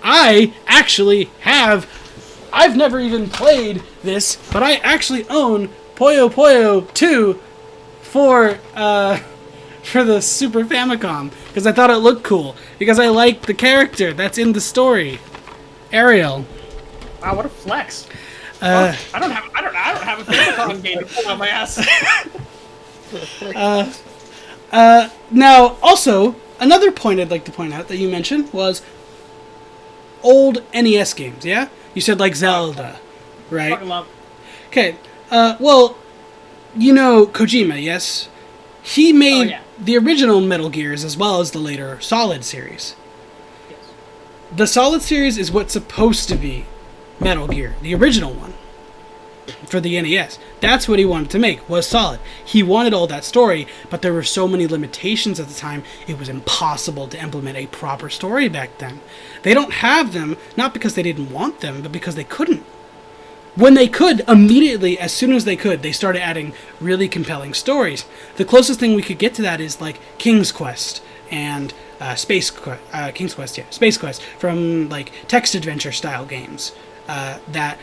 I actually I've never even played this, but I actually own Puyo Puyo 2 for the Super Famicom because I thought it looked cool because I like the character that's in the story, Ariel. Wow, what a flex! I don't have a Famicom game to pull out my ass. Now, also another point I'd like to point out that you mentioned was old NES games. Yeah, you said like Zelda, right? Fucking love. Okay. Well, you know Kojima, yes? He made the original Metal Gears as well as the later Solid series. Yes. The Solid series is what's supposed to be Metal Gear, the original one, for the NES. That's what he wanted to make, was Solid. He wanted all that story, but there were so many limitations at the time, it was impossible to implement a proper story back then. They don't have them, not because they didn't want them, but because they couldn't. When they could, immediately, as soon as they could, they started adding really compelling stories. The closest thing we could get to that is like King's Quest and Space Quest from like text adventure style games that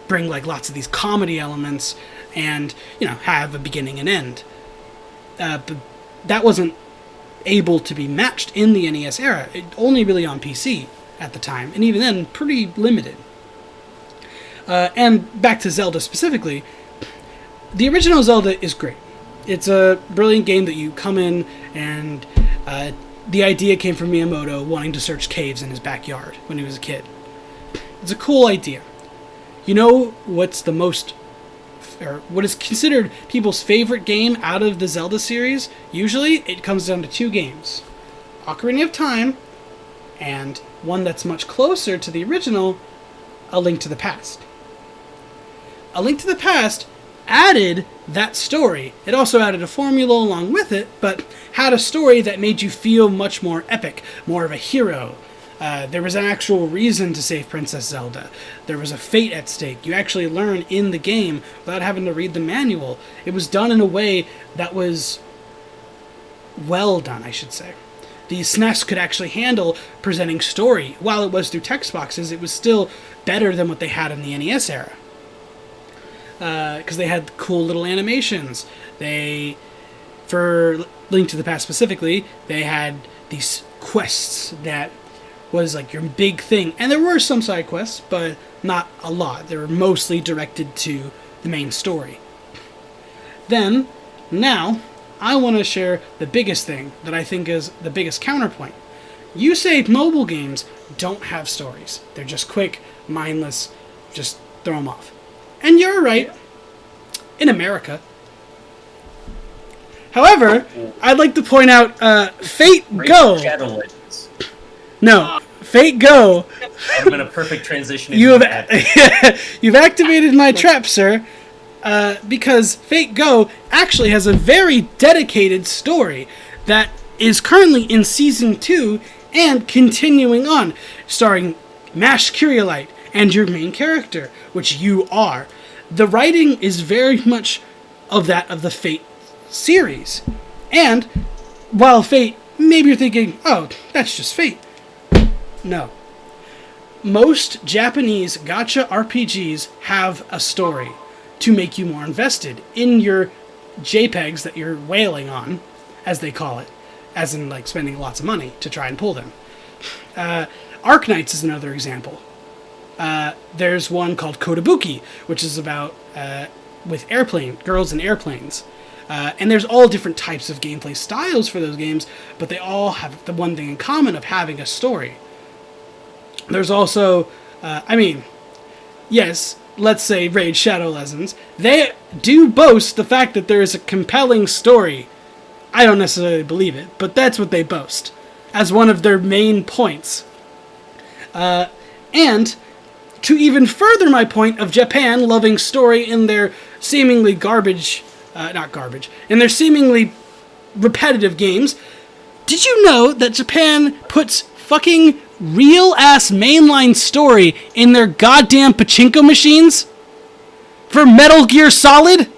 bring like lots of these comedy elements and, you know, have a beginning and end. But that wasn't able to be matched in the NES era. Only really on PC at the time, and even then, pretty limited. And back to Zelda specifically, the original Zelda is great. It's a brilliant game that you come in and the idea came from Miyamoto wanting to search caves in his backyard when he was a kid. It's a cool idea. You know what's the most, or what is considered people's favorite game out of the Zelda series? Usually it comes down to two games. Ocarina of Time, and one that's much closer to the original, A Link to the Past. A Link to the Past added that story. It also added a formula along with it, but had a story that made you feel much more epic, more of a hero. There was an actual reason to save Princess Zelda. There was a fate at stake. You actually learn in the game without having to read the manual. It was done in a way that was well done, I should say. The SNES could actually handle presenting story. While it was through text boxes, it was still better than what they had in the NES era. Because they had cool little animations. For Link to the Past specifically, they had these quests that was like your big thing. And there were some side quests, but not a lot. They were mostly directed to the main story. Then, now, I want to share the biggest thing that I think is the biggest counterpoint. You say mobile games don't have stories. They're just quick, mindless, just throw them off. And you're right. In America. However, I'd like to point out Fate Go. Shadow Legends. No, Fate Go. I'm in a perfect transition. You've activated my trap, sir. Because Fate Go actually has a very dedicated story that is currently in Season 2 and continuing on, starring Mash Curiolite and your main character, which you are. The writing is very much of that of the Fate series. And while Fate, maybe you're thinking, oh, that's just Fate. No. Most Japanese gacha RPGs have a story to make you more invested in your JPEGs that you're whaling on, as they call it, as in like spending lots of money to try and pull them. Arknights is another example. There's one called Kotobuki, which is about with girls in airplanes. And there's all different types of gameplay styles for those games, but they all have the one thing in common of having a story. There's also, yes, let's say Raid Shadow Legends, they do boast the fact that there is a compelling story. I don't necessarily believe it, but that's what they boast as one of their main points. And to even further my point of Japan loving story in their seemingly in their seemingly repetitive games, did you know that Japan puts fucking real-ass mainline story in their goddamn pachinko machines? For Metal Gear Solid?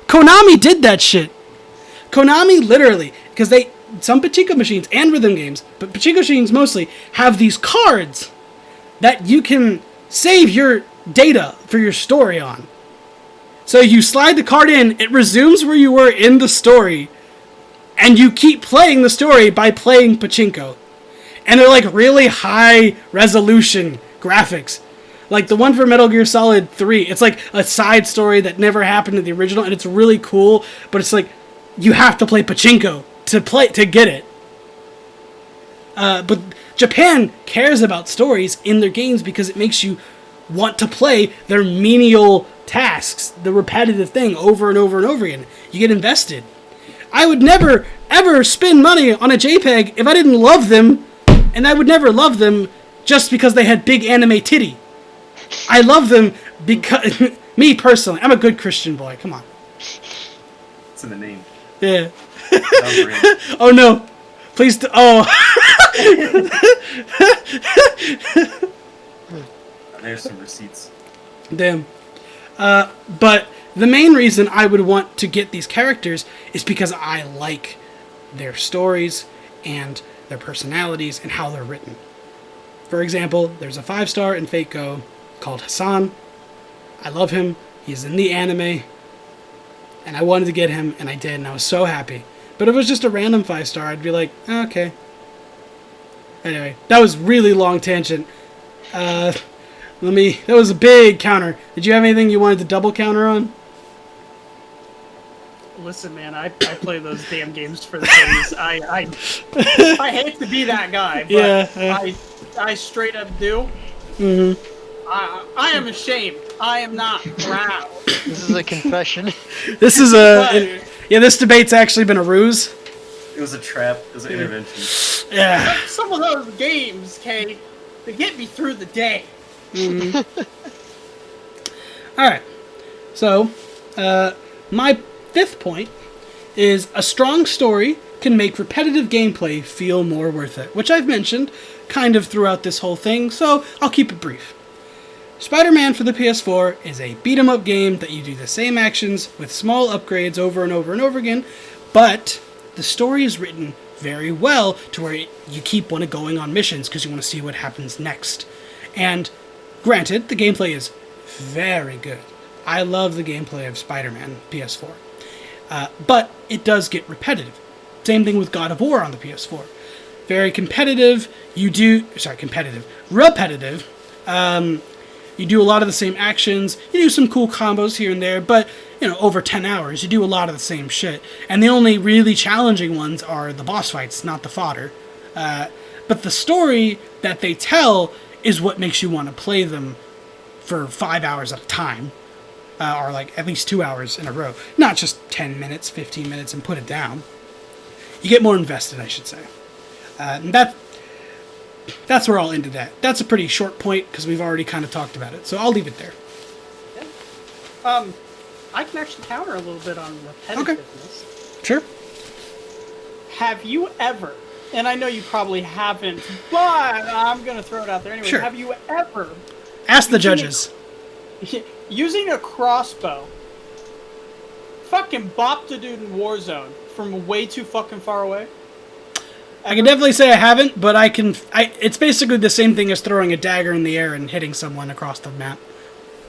Konami did that shit. Konami literally, because some pachinko machines and rhythm games, but pachinko machines mostly, have these cards that you can save your data for your story on. So you slide the card in, it resumes where you were in the story, and you keep playing the story by playing pachinko. And they're like really high resolution graphics. Like the one for Metal Gear Solid 3, it's like a side story that never happened in the original, and it's really cool, but it's like you have to play pachinko to get it. But Japan cares about stories in their games because it makes you want to play their menial tasks, the repetitive thing over and over and over again. You get invested. I would never, ever spend money on a JPEG if I didn't love them, and I would never love them just because they had big anime titty. I love them because, me personally, I'm a good Christian boy, come on. It's in the name. Yeah. Oh no. Please There's some receipts. Damn. But the main reason I would want to get these characters is because I like their stories and their personalities and how they're written. For example, there's a 5-star in Fate Go called Hassan. I love him. He's in the anime. And I wanted to get him, and I did, and I was so happy. But if it was just a random 5-star, I'd be like, okay. Anyway, that was really long tangent. That was a big counter. Did you have anything you wanted to double counter on? Listen, man, I play those damn games for the days. I hate to be that guy, but Yeah. I straight up do. Mm-hmm. I am ashamed. I am not proud. This is a confession. This is this debate's actually been a ruse. It was a trap. It was an intervention. Yeah. Some of those games, Kay, they get me through the day. All right. So, my fifth point is a strong story can make repetitive gameplay feel more worth it, which I've mentioned kind of throughout this whole thing, so I'll keep it brief. Spider-Man for the PS4 is a beat-em-up game that you do the same actions with small upgrades over and over and over again, but the story is written very well to where you keep going on missions because you want to see what happens next. And granted, the gameplay is very good. I love the gameplay of Spider-Man PS4. But it does get repetitive. Same thing with God of War on the PS4. Very competitive. Repetitive. You do a lot of the same actions. You do some cool combos here and there, but over 10 hours, you do a lot of the same shit. And the only really challenging ones are the boss fights, not the fodder. But the story that they tell is what makes you want to play them for 5 hours at a time. Or like at least 2 hours in a row. Not just 10 minutes, 15 minutes and put it down. You get more invested, I should say. And that's where I'll end that. That's a pretty short point because we've already kind of talked about it. So I'll leave it there. Yeah. I can actually counter a little bit on repetitiveness. Okay. Sure. Have you ever, and I know you probably haven't, but I'm going to throw it out there anyway. Sure. Have you ever... Ask the judges. Using a crossbow, fucking bopped a dude in Warzone from way too fucking far away? I can definitely say I haven't, but it's basically the same thing as throwing a dagger in the air and hitting someone across the map.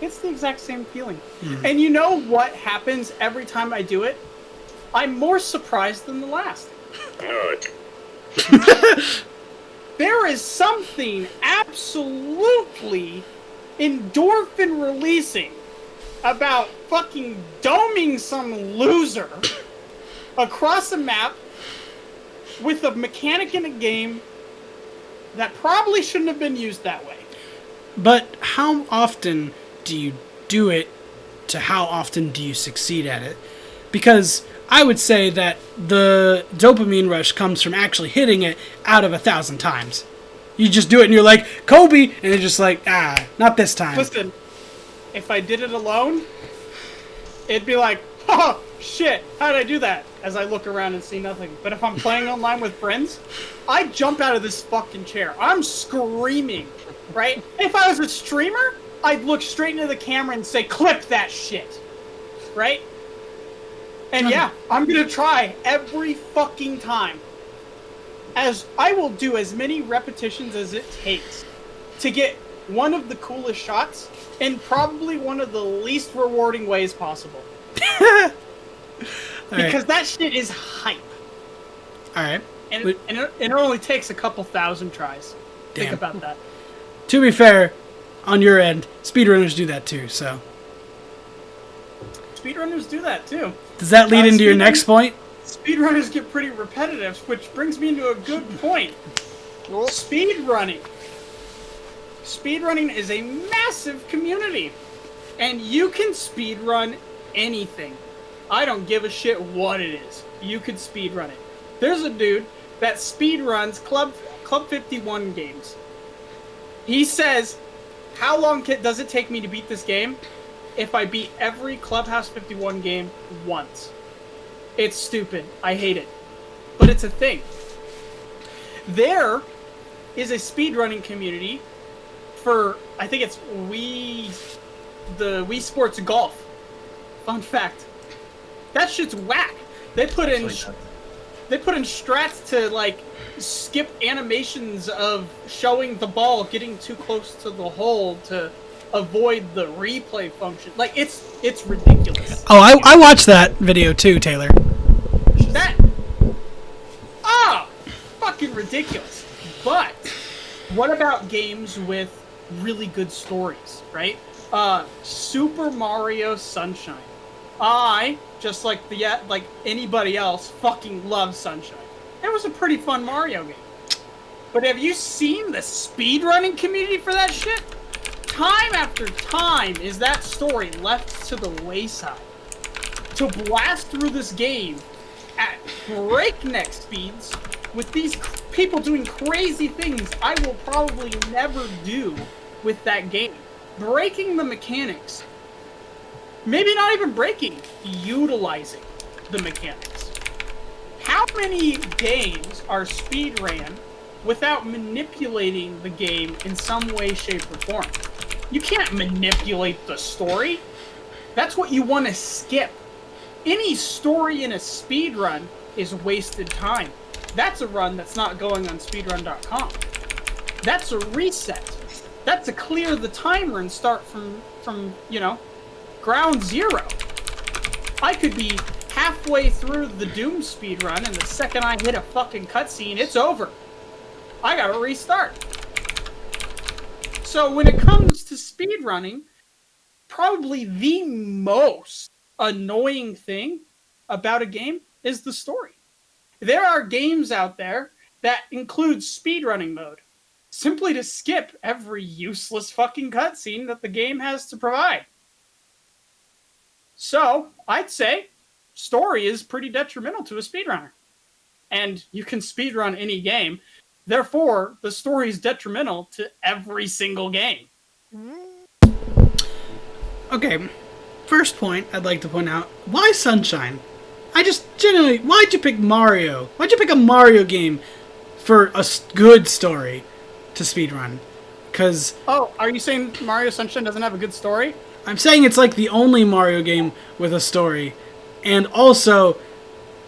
It's the exact same feeling. And you know what happens every time I do it? I'm more surprised than the last. There is something absolutely endorphin releasing about fucking doming some loser across a map with a mechanic in a game that probably shouldn't have been used that way. But how often do you do it to how often do you succeed at it? Because I would say that the dopamine rush comes from actually hitting it out of 1,000 times. You just do it and you're like, Kobe! And it's just like, not this time. Listen, if I did it alone, it'd be like, oh, shit, how did I do that? As I look around and see nothing. But if I'm playing online with friends, I jump out of this fucking chair. I'm screaming, right? If I was a streamer, I'd look straight into the camera and say, clip that shit, right? And yeah, I'm gonna try every fucking time. As I will do as many repetitions as it takes to get one of the coolest shots in probably one of the least rewarding ways possible. Because that shit is hype. Alright. And it only takes a couple thousand tries. Damn. Think about that. To be fair, on your end, speedrunners do that too, so. Speedrunners do that too. Does that lead into your next point? Speedrunners get pretty repetitive, which brings me into a good point. Speedrunning. Speedrunning is a massive community. And you can speedrun anything. I don't give a shit what it is. You can speedrun it. There's a dude that speedruns Club 51 games. He says, how long does it take me to beat this game? If I beat every Clubhouse 51 game once. It's stupid. I hate it. But it's a thing. There is a speedrunning community for, I think it's the Wii Sports Golf. Fun fact. That shit's whack. They put in strats to like skip animations of showing the ball getting too close to the hole to avoid the replay function. Like it's ridiculous. Oh, I watched that video too, Taylor. Fucking ridiculous. But what about games with really good stories, right? Super Mario Sunshine. I, just like anybody else, fucking love Sunshine. It was a pretty fun Mario game. But have you seen the speedrunning community for that shit? Time after time is that story left to the wayside. To blast through this game at breakneck speeds with these people doing crazy things I will probably never do with that game. Breaking the mechanics. Maybe not even breaking, utilizing the mechanics. How many games are speedran without manipulating the game in some way, shape, or form? You can't manipulate the story. That's what you want to skip. Any story in a speedrun is wasted time. That's a run that's not going on speedrun.com. That's a reset. That's a clear the timer and start from ground zero. I could be halfway through the Doom speedrun, and the second I hit a fucking cutscene, it's over. I gotta restart. So when it comes to speedrunning, probably the most annoying thing about a game is the story. There are games out there that include speedrunning mode, simply to skip every useless fucking cutscene that the game has to provide. So, I'd say story is pretty detrimental to a speedrunner. And you can speedrun any game. Therefore, the story is detrimental to every single game. Okay, first point I'd like to point out, why Sunshine? I just genuinely, why'd you pick Mario? Why'd you pick a Mario game for a good story to speedrun? Because... Oh, are you saying Mario Sunshine doesn't have a good story? I'm saying it's like the only Mario game with a story. And also,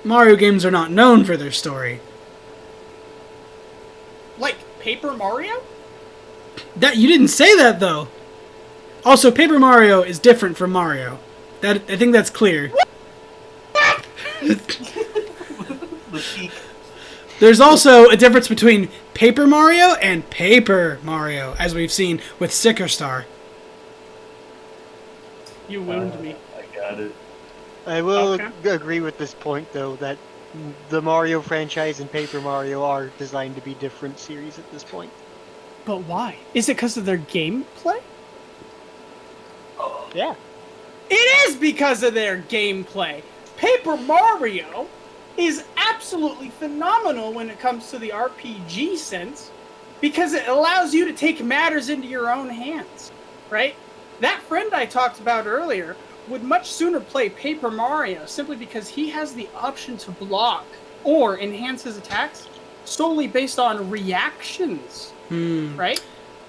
Mario games are not known for their story. Like Paper Mario? That you didn't say that, though. Also, Paper Mario is different from Mario. I think that's clear. The peak. There's also a difference between Paper Mario and Paper Mario, as we've seen with Sticker Star. You wound me. I got it. I will Okay. agree with this point, though, that the Mario franchise and Paper Mario are designed to be different series at this point. But why? Is it because of their gameplay? Yeah. It is because of their gameplay. Paper Mario is absolutely phenomenal when it comes to the RPG sense because it allows you to take matters into your own hands, right? That friend I talked about earlier would much sooner play Paper Mario simply because he has the option to block or enhance his attacks solely based on reactions, right?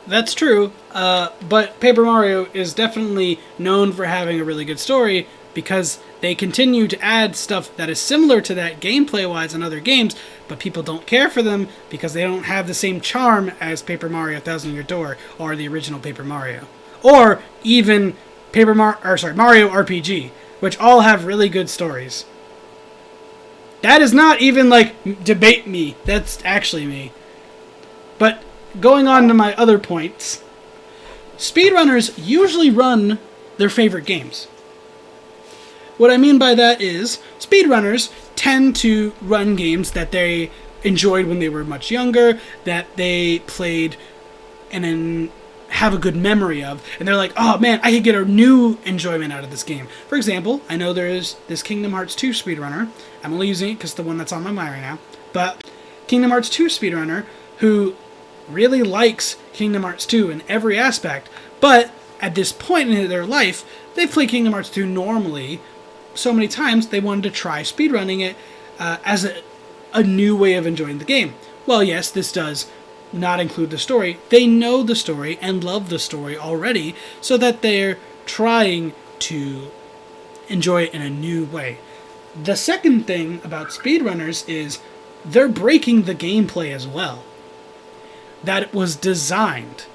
That's true, but Paper Mario is definitely known for having a really good story because they continue to add stuff that is similar to that gameplay-wise in other games, but people don't care for them because they don't have the same charm as Paper Mario Thousand Year Door or the original Paper Mario. Or even Mario RPG, which all have really good stories. That is not even, debate me. That's actually me. But going on to my other points, speedrunners usually run their favorite games. What I mean by that is, speedrunners tend to run games that they enjoyed when they were much younger, that they played and then have a good memory of, and they're like, oh man, I could get a new enjoyment out of this game. For example, I know there's this Kingdom Hearts 2 speedrunner, I'm only using it because it's the one that's on my mind right now, but Kingdom Hearts 2 speedrunner who really likes Kingdom Hearts 2 in every aspect, but at this point in their life, they've played Kingdom Hearts 2 normally so many times they wanted to try speedrunning it as a new way of enjoying the game. Well, yes, this does not include the story. They know the story and love the story already, so that they're trying to enjoy it in a new way. The second thing about speedrunners is they're breaking the gameplay as well. That it was designed.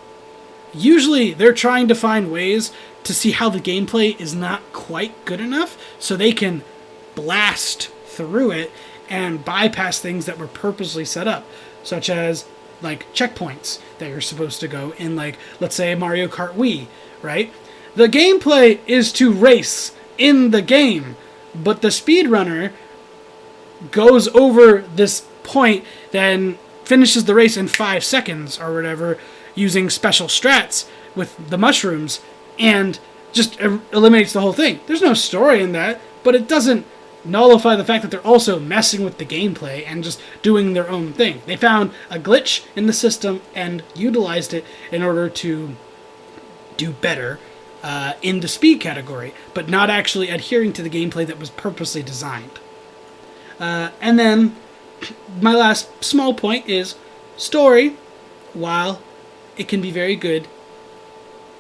Usually they're trying to find ways to see how the gameplay is not quite good enough so they can blast through it and bypass things that were purposely set up, such as checkpoints that you're supposed to go in, let's say Mario Kart Wii, right? The gameplay is to race in the game, but the speedrunner goes over this point, then finishes the race in 5 seconds or whatever, using special strats with the mushrooms, and just eliminates the whole thing. There's no story in that, but it doesn't nullify the fact that they're also messing with the gameplay and just doing their own thing. They found a glitch in the system and utilized it in order to do better in the speed category, but not actually adhering to the gameplay that was purposely designed. And then my last small point is story, while it can be very good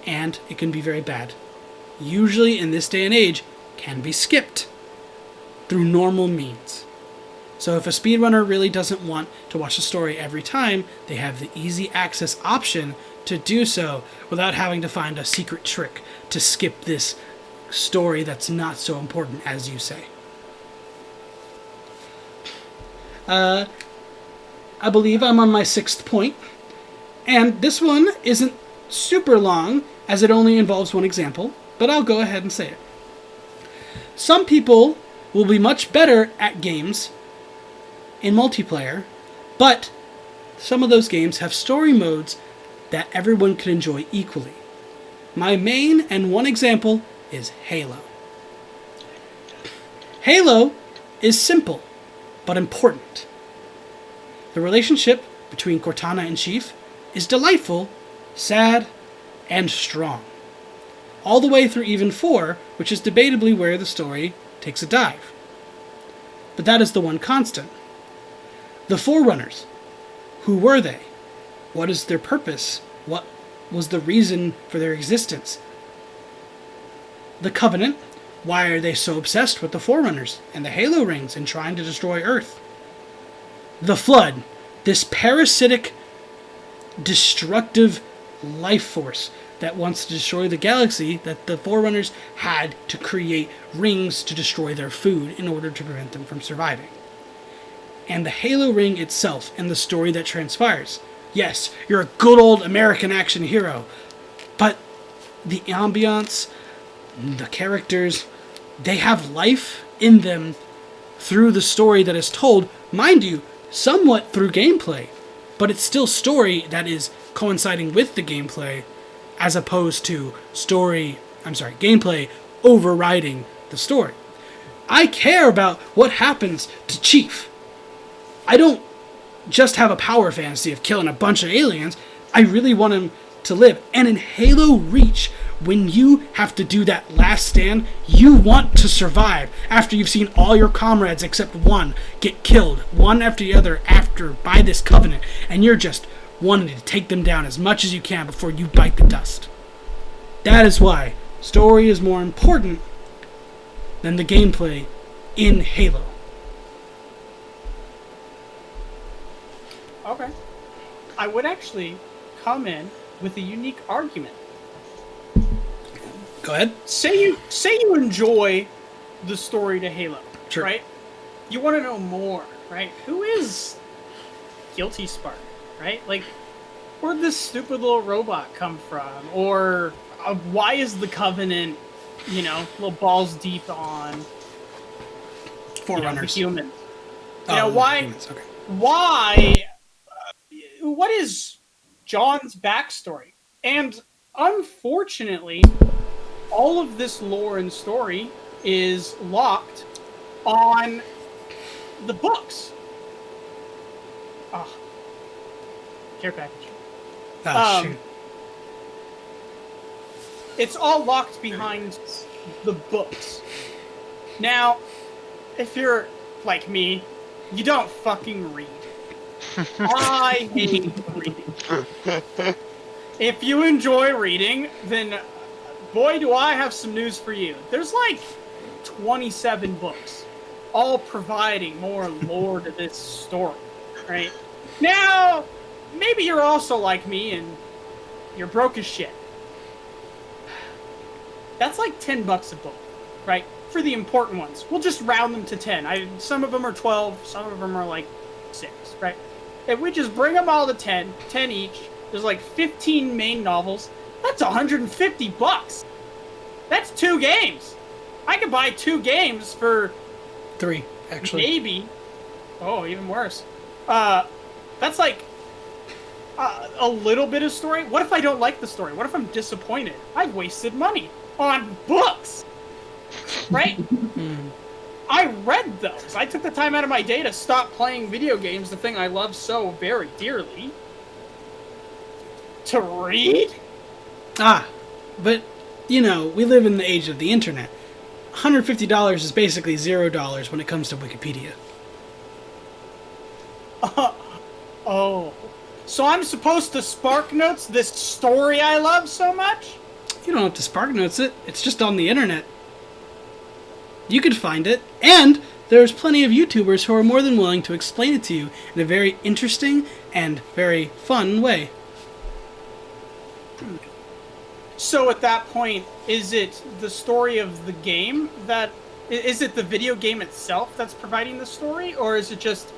and it can be very bad, usually in this day and age can be skipped through normal means. So if a speedrunner really doesn't want to watch the story every time, they have the easy access option to do so without having to find a secret trick to skip this story that's not so important as you say. I believe I'm on my 6th point, and this one isn't super long as it only involves one example, but I'll go ahead and say it. Some people will be much better at games in multiplayer, but some of those games have story modes that everyone can enjoy equally. My main and one example is Halo. Halo is simple, but important. The relationship between Cortana and Chief is delightful, sad, and strong. All the way through even 4, which is debatably where the story takes a dive. But that is the one constant. The Forerunners. Who were they? What is their purpose? What was the reason for their existence? The Covenant. Why are they so obsessed with the Forerunners and the Halo rings and trying to destroy Earth? The Flood. This parasitic, destructive life force that wants to destroy the galaxy, that the Forerunners had to create rings to destroy their food in order to prevent them from surviving. And the Halo ring itself and the story that transpires. Yes, you're a good old American action hero, but the ambiance, the characters, they have life in them through the story that is told, mind you, somewhat through gameplay, but it's still story that is coinciding with the gameplay, as opposed to gameplay overriding the story. I care about what happens to Chief. I don't just have a power fantasy of killing a bunch of aliens. I really want him to live. And in Halo Reach, when you have to do that last stand, you want to survive after you've seen all your comrades except one get killed, one after the other by this Covenant, and you're just wanting to take them down as much as you can before you bite the dust. That is why story is more important than the gameplay in Halo. Okay. I would actually come in with a unique argument. Go ahead. Say you enjoy the story to Halo, Sure. right? You want to know more, right? Who is Guilty Spark, right? Like, where'd this stupid little robot come from? Or why is the Covenant, little balls deep on Forerunners. the humans? Why? Humans. Okay. Why? What is John's backstory? And unfortunately, all of this lore and story is locked on the books. Care package. Shoot. It's all locked behind the books. Now, if you're like me, you don't fucking read. I hate reading. If you enjoy reading, then boy, do I have some news for you. There's like 27 books, all providing more lore to this story, right? Now, maybe you're also like me and you're broke as shit. That's like $10 a book, right? For the important ones. We'll just round them to 10. Some of them are 12, some of them are like 6, right? If we just bring them all to 10 each, there's like 15 main novels. That's $150. That's 2 games. I could buy 2 games for 3, actually. maybe. Oh, even worse. That's like a little bit of story. What if I don't like the story? What if I'm disappointed? I've wasted money on books, right? I read those. I took the time out of my day to stop playing video games, the thing I love so very dearly, to read. But you know, we live in the age of the internet. $150 is basically $0 when it comes to Wikipedia. Oh. So I'm supposed to Spark Notes this story I love so much? You don't have to Spark Notes it. It's just on the internet. You could find it, and there's plenty of YouTubers who are more than willing to explain it to you in a very interesting and very fun way. So at that point, is it the story of the game that... Is it the video game itself that's providing the story, or is it just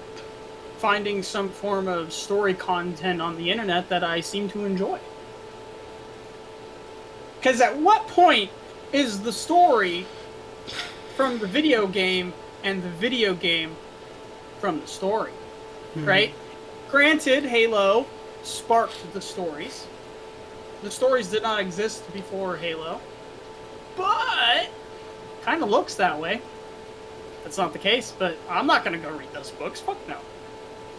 finding some form of story content on the internet that I seem to enjoy? Because at what point is the story from the video game and the video game from the story, right? Granted, Halo sparked the stories. The stories did not exist before Halo, but kind of looks that way. That's not the case, but I'm not going to go read those books. Fuck no.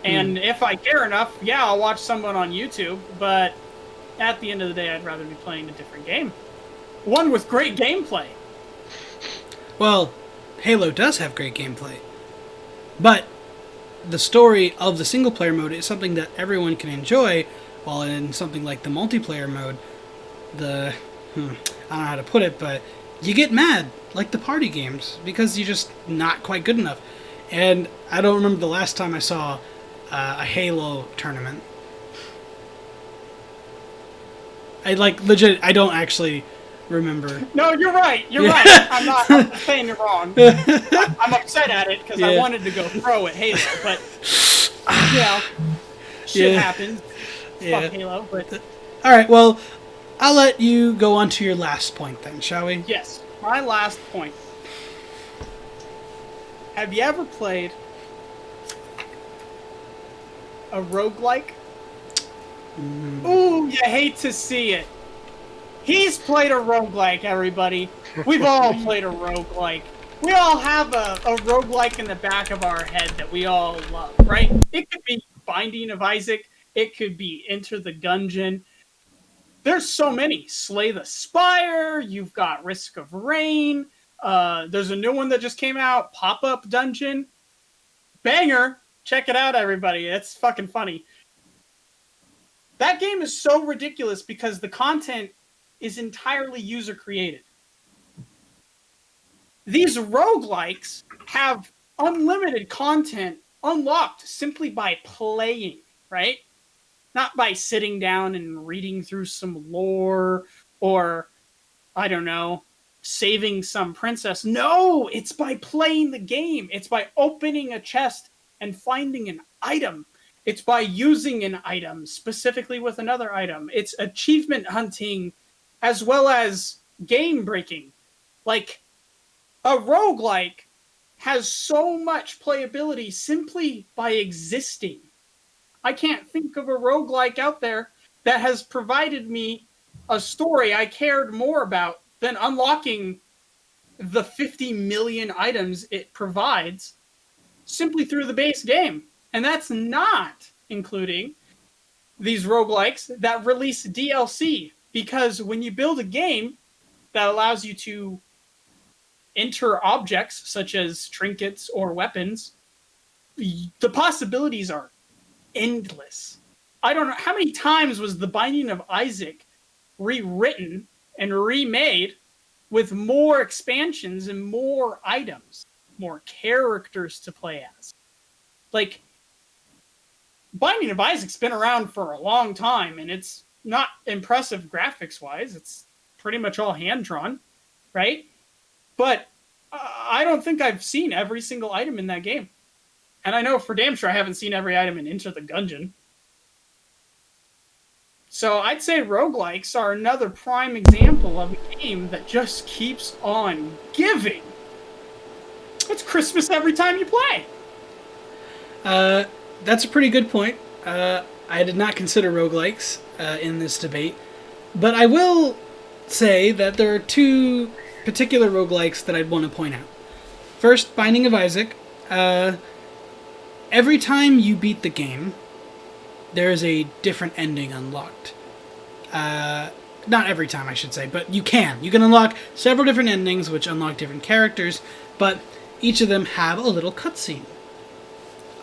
And if I care enough, yeah, I'll watch someone on YouTube, but at the end of the day, I'd rather be playing a different game. One with great gameplay. Well, Halo does have great gameplay, but the story of the single-player mode is something that everyone can enjoy, while in something like the multiplayer mode, I don't know how to put it, but you get mad, like the party games, because you're just not quite good enough. And I don't remember the last time I saw a Halo tournament. I don't actually remember. No, you're right. You're right. I'm not saying you're wrong. I'm upset at it because I wanted to go pro at Halo, but shit happens. Fuck Halo. But all right, well, I'll let you go on to your last point then, shall we? yes, my last point. Have you ever played a roguelike? Ooh, you hate to see it. He's played a roguelike, everybody. We've all played a roguelike. We all have a roguelike in the back of our head that we all love, right? It could be Binding of Isaac. It could be Enter the Gungeon. There's so many. Slay the Spire. You've got Risk of Rain. There's a new one that just came out, Pop-Up Dungeon. Banger. Check it out, everybody. It's fucking funny. That game is so ridiculous because the content is entirely user-created. These roguelikes have unlimited content unlocked simply by playing, right? Not by sitting down and reading through some lore or, I don't know, saving some princess. No, it's by playing the game. It's by opening a chest and finding an item. It's by using an item, specifically with another item. It's achievement hunting as well as game breaking. Like, a roguelike has so much playability simply by existing. I can't think of a roguelike out there that has provided me a story I cared more about than unlocking the 50 million items it provides simply through the base game. And that's not including these roguelikes that release DLC. Because when you build a game that allows you to enter objects such as trinkets or weapons, the possibilities are endless. I don't know how many times was the Binding of Isaac rewritten and remade with more expansions and more items, more characters to play as. Like, Binding of Isaac's been around for a long time, and it's not impressive graphics-wise. It's pretty much all hand-drawn, right? But I don't think I've seen every single item in that game. And I know for damn sure I haven't seen every item in Enter the Gungeon. So I'd say roguelikes are another prime example of a game that just keeps on giving. It's Christmas every time you play. That's a pretty good point. I did not consider roguelikes in this debate, but I will say that there are two particular roguelikes that I'd want to point out. First, Binding of Isaac. Every time you beat the game, there is a different ending unlocked. Not every time, I should say, but you can. You can unlock several different endings, which unlock different characters, but each of them have a little cutscene.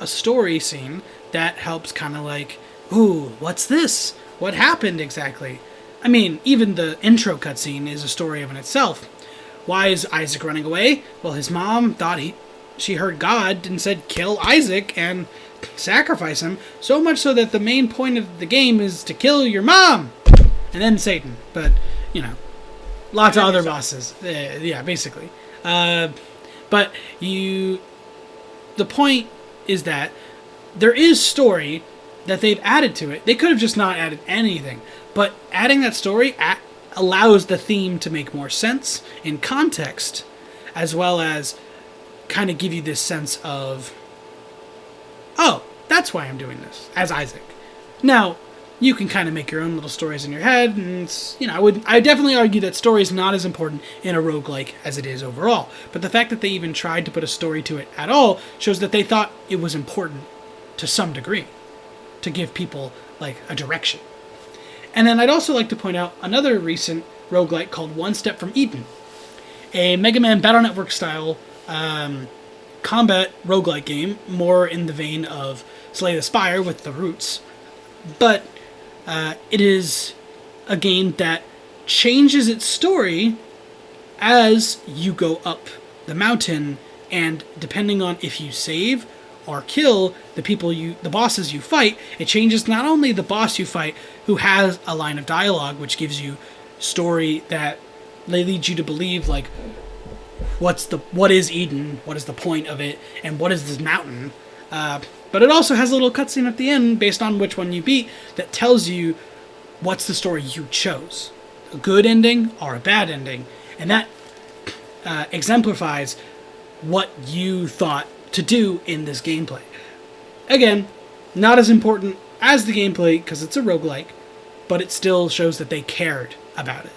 A story scene that helps kind of like, ooh, what's this? What happened exactly? I mean, even the intro cutscene is a story of in itself. Why is Isaac running away? Well, his mom thought she heard God and said, kill Isaac and sacrifice him, so much so that the main point of the game is to kill your mom! And then Satan. But, you know, lots of other bosses. Yeah, basically. But the point is that there is story that they've added to it. They could have just not added anything, but adding that story allows the theme to make more sense in context, as well as kind of give you this sense of, oh, that's why I'm doing this, as Isaac. Now, you can kind of make your own little stories in your head, and, you know, I definitely argue that story is not as important in a roguelike as it is overall. But the fact that they even tried to put a story to it at all shows that they thought it was important to some degree, to give people, like, a direction. And then I'd also like to point out another recent roguelike called One Step from Eden, a Mega Man Battle Network style combat roguelike game, more in the vein of Slay the Spire with the roots. But it is a game that changes its story as you go up the mountain, and depending on if you save or kill the bosses you fight, it changes not only the boss you fight, who has a line of dialogue which gives you story that they lead you to believe, like, what is Eden, what is the point of it, and what is this mountain. But it also has a little cutscene at the end based on which one you beat that tells you what's the story you chose. A good ending or a bad ending. And that exemplifies what you thought to do in this gameplay. Again, not as important as the gameplay because it's a roguelike, but it still shows that they cared about it.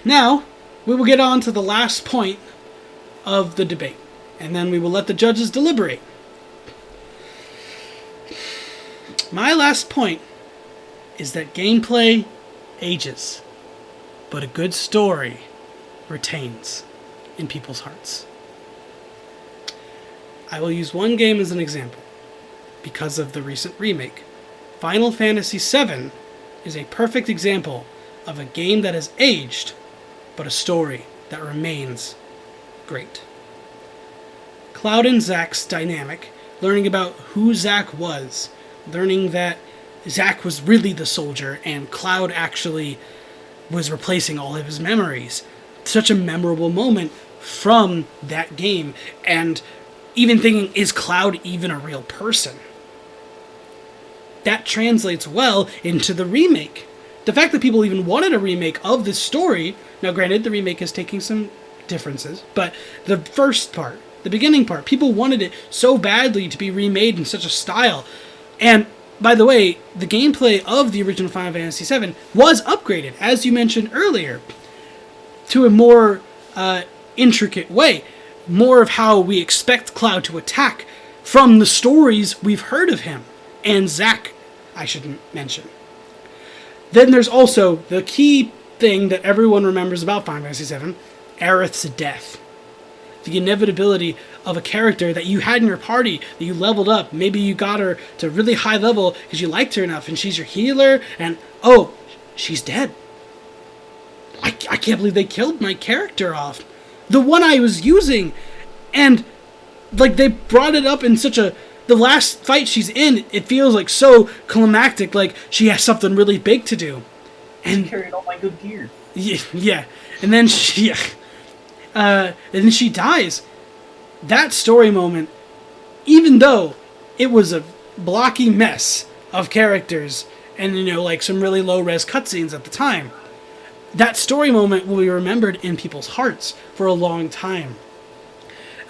Now, we will get on to the last point of the debate, and then we will let the judges deliberate. My last point is that gameplay ages, but a good story retains in people's hearts. I will use one game as an example, because of the recent remake. Final Fantasy VII is a perfect example of a game that has aged, but a story that remains great. Cloud and Zack's dynamic, learning about who Zack was, learning that Zack was really the soldier and Cloud actually was replacing all of his memories. Such a memorable moment from that game, and even thinking, is Cloud even a real person? That translates well into the remake. The fact that people even wanted a remake of this story, now granted the remake is taking some differences, but the first part, the beginning part, people wanted it so badly to be remade in such a style. And by the way, the gameplay of the original Final Fantasy VII was upgraded, as you mentioned earlier, to a more intricate way. More of how we expect Cloud to attack from the stories we've heard of him. And Zack, I shouldn't mention. Then there's also the key thing that everyone remembers about Final Fantasy VII, Aerith's death. The inevitability of a character that you had in your party, that you leveled up. Maybe you got her to a really high level because you liked her enough and she's your healer, and oh, she's dead. I can't believe they killed my character off. The one I was using, and like they brought it up in such a... The last fight she's in, it feels like so climactic, like she has something really big to do. And She carried all my good gear. yeah. And then she dies. That story moment, even though it was a blocky mess, of characters and, like some really low-res cutscenes at the time. That story moment will be remembered in people's hearts for a long time.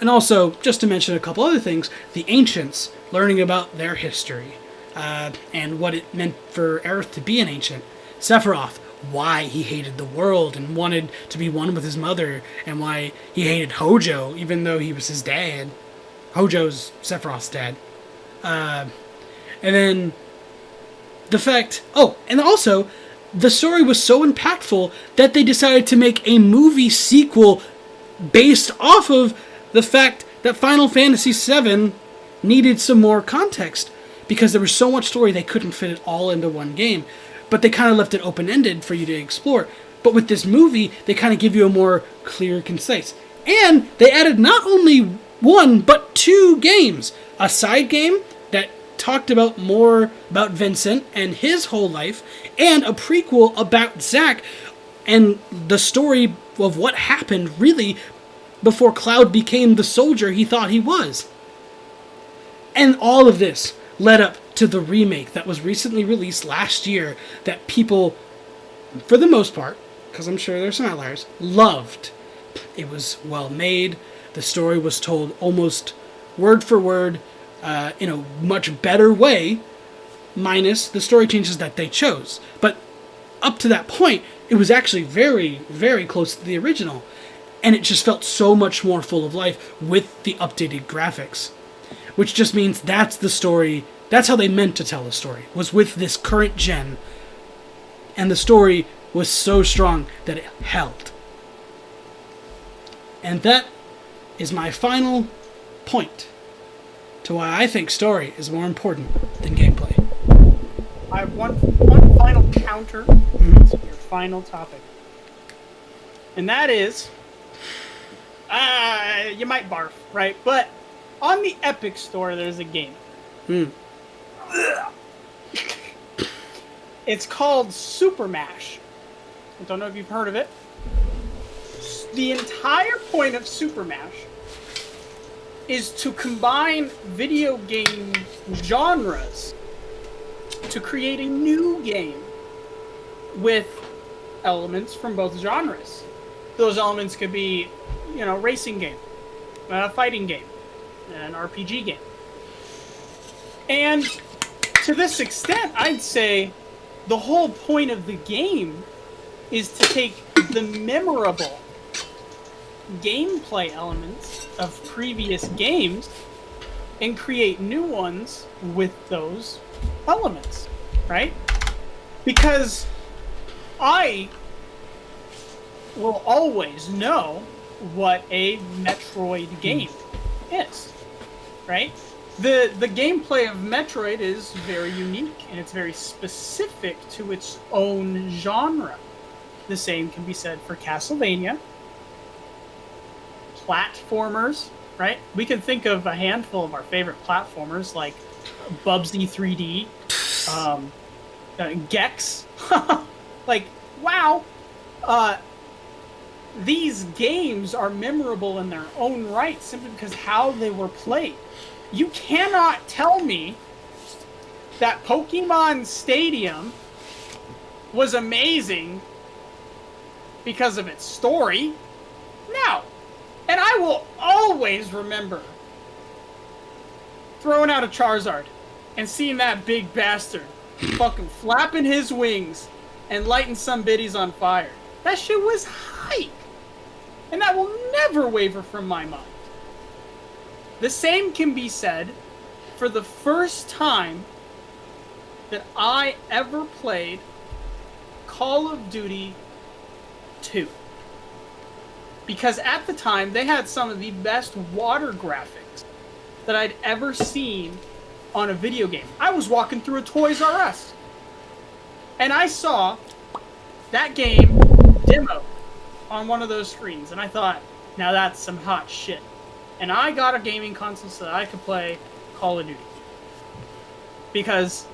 And also, just to mention a couple other things, the ancients, learning about their history, and what it meant for Aerith to be an ancient. Sephiroth, why he hated the world and wanted to be one with his mother, and why he hated Hojo, even though he was his dad. Hojo's Sephiroth's dad. And then the fact... Oh, and also, the story was so impactful that they decided to make a movie sequel based off of the fact that Final Fantasy VII needed some more context, because there was so much story they couldn't fit it all into one game. But they kind of left it open-ended for you to explore. But with this movie, they kind of give you a more clear, concise. And they added not only one, but 2 games. A side game that talked about more about Vincent and his whole life, and a prequel about Zack and the story of what happened, really, before Cloud became the soldier he thought he was. And all of this led up to the remake that was recently released last year that people, for the most part, because I'm sure there's some outliers, loved. It was well made. The story was told almost word for word in a much better way, minus the story changes that they chose. But up to that point, it was actually very, very close to the original. And it just felt so much more full of life with the updated graphics. Which just means that's the story, that's how they meant to tell the story, was with this current gen. And the story was so strong that it held. And that is my final point to why I think story is more important than gameplay. I have one final counter to your final topic. And that is, you might barf, right? But on the Epic Store, there's a game. It's called Super Mash. I don't know if you've heard of it. The entire point of Super Mash is to combine video game genres to create a new game with elements from both genres. Those elements could be, racing game, a fighting game, an RPG game. And to this extent, I'd say the whole point of the game is to take the memorable gameplay elements of previous games and create new ones with those elements, right? Because I will always know what a Metroid game is, right? The gameplay of Metroid is very unique, and it's very specific to its own genre. The same can be said for Castlevania. Platformers, right? We can think of a handful of our favorite platformers, like Bubsy 3D, Gex. Like, wow! These games are memorable in their own right simply because how they were played. You cannot tell me that Pokemon Stadium was amazing because of its story. No. And I will always remember throwing out a Charizard and seeing that big bastard fucking flapping his wings and lighting some biddies on fire. That shit was hype. And that will never waver from my mind. The same can be said for the first time that I ever played Call of Duty 2. Because at the time, they had some of the best water graphics that I'd ever seen on a video game. I was walking through a Toys R Us, and I saw that game demo on one of those screens, and I thought, now that's some hot shit. And I got a gaming console so that I could play Call of Duty. Because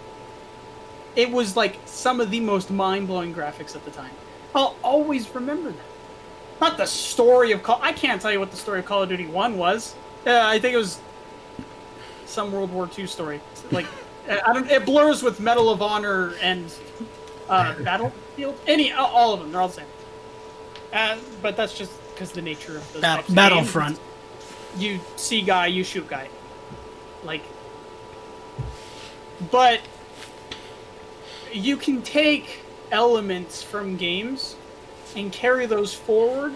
it was like some of the most mind-blowing graphics at the time. I'll always remember that. Not the story of I can't tell you what the story of Call of Duty 1 was. I think it was some World War II story. Like, I don't. It blurs with Medal of Honor and Battlefield. All of them. They're all the same. But that's just because the nature of those types of Battlefront. games. You see guy, you shoot guy. Like, but you can take elements from games and carry those forward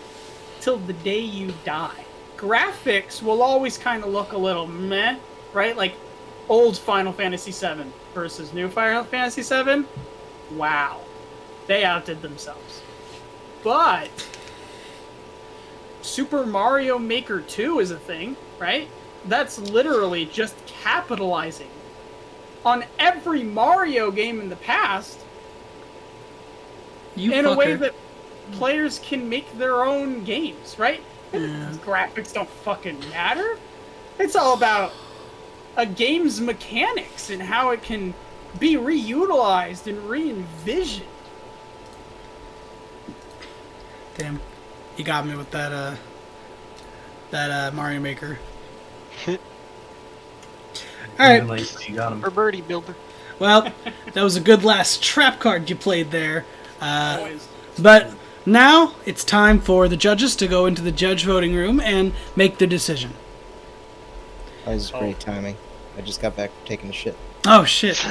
till the day you die. Graphics will always kind of look a little meh, right? Like old Final Fantasy VII versus new Final Fantasy VII. Wow, they outdid themselves. But Super Mario Maker 2 is a thing, right? That's literally just capitalizing on every Mario game in the past in a way that players can make their own games, right? Graphics don't fucking matter. It's all about a game's mechanics and how it can be reutilized and re-envisioned. Damn, you got me with that Mario Maker. All right. Nice, you got him. For birdie builder. Well, that was a good last trap card you played there. Always. But now it's time for the judges to go into the judge voting room and make their decision. That was great timing. I just got back from taking a shit. Oh shit!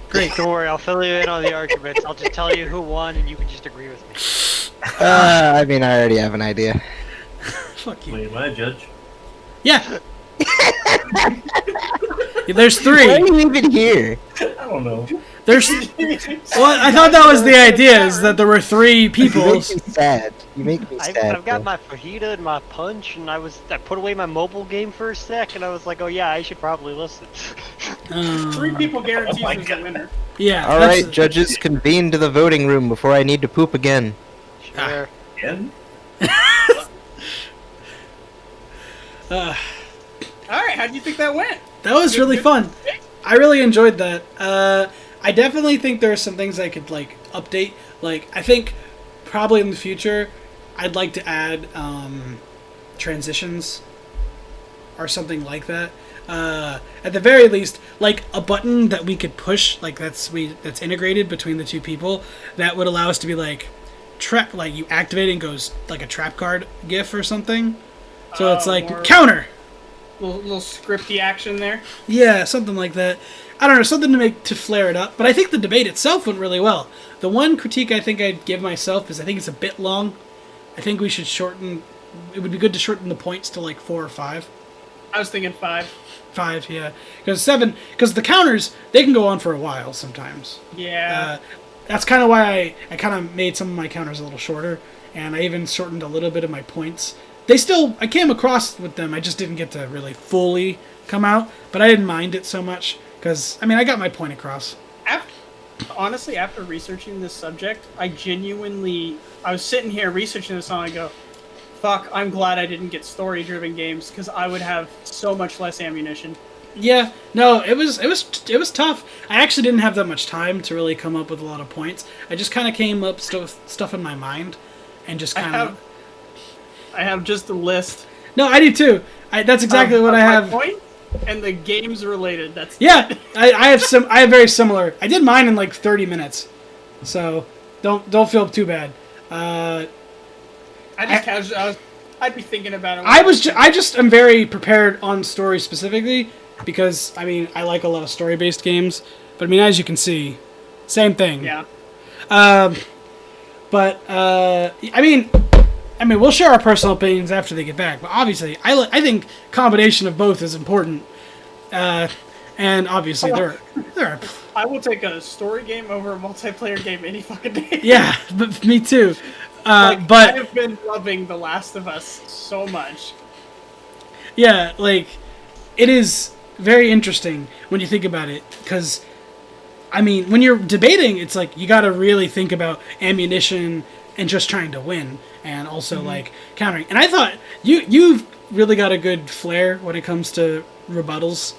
Great. Don't worry, I'll fill you in on the arguments. I'll just tell you who won, and you can just agree with me. I mean, I already have an idea. Fuck you. Wait, am I a judge? Yeah. There's Why three. are you even here? I don't know. There's. Well, I thought that was the idea, is that there were three You people. make me sad. You make me sad. I've got bro. my fajita and my punch, and I put away my mobile game for a sec, and I was like, oh yeah, I should probably listen. 3 people guarantees Oh my there's a God. winner. Yeah. All that's- right, judges, convene to the voting room before I need to poop again. Sure. Again? All right, how do you think that went? That was really fun. I really enjoyed that. I definitely think there are some things I could like update. Like I think probably in the future, I'd like to add transitions or something like that. At the very least, like a button that we could push, like that's integrated between the two people, that would allow us to be like trap. Like you activate it and goes like a trap card GIF or something. So it's like more- counter. Little scripty action there. Yeah, something like that. I don't know, something to flare it up. But I think the debate itself went really well. The one critique I think I'd give myself is I think it's a bit long. I think we should shorten. It would be good to shorten the points to like 4 or 5. I was thinking 5. 5, yeah. Because the counters, they can go on for a while sometimes. Yeah. That's kind of why I kind of made some of my counters a little shorter. And I even shortened a little bit of my points. I came across with them, I just didn't get to really fully come out. But I didn't mind it so much. Because, I mean, I got my point across. Honestly, after researching this subject, I was sitting here researching this and I go, fuck, I'm glad I didn't get story-driven games because I would have so much less ammunition. Yeah, no, it was tough. I actually didn't have that much time to really come up with a lot of points. I just kind of came up stuff in my mind and just kind of... I have just a list. No, I do too. That's exactly what I my have. Point and the games related. That's Yeah, I have very similar. I did mine in like 30 minutes, so don't feel too bad. I'd be thinking about it. I just am very prepared on story specifically because I mean I like a lot of story based games, but I mean as you can see, same thing. Yeah. But I mean we'll share our personal opinions after they get back. But obviously I think combination of both is important. And obviously there are. I will take a story game over a multiplayer game any fucking day. Yeah, but me too. I But have been loving The Last of Us so much. yeah, like it is very interesting when you think about it, because I mean, when you're debating, it's like you got to really think about ammunition and just trying to win, and also like countering. And I thought you've really got a good flair when it comes to rebuttals.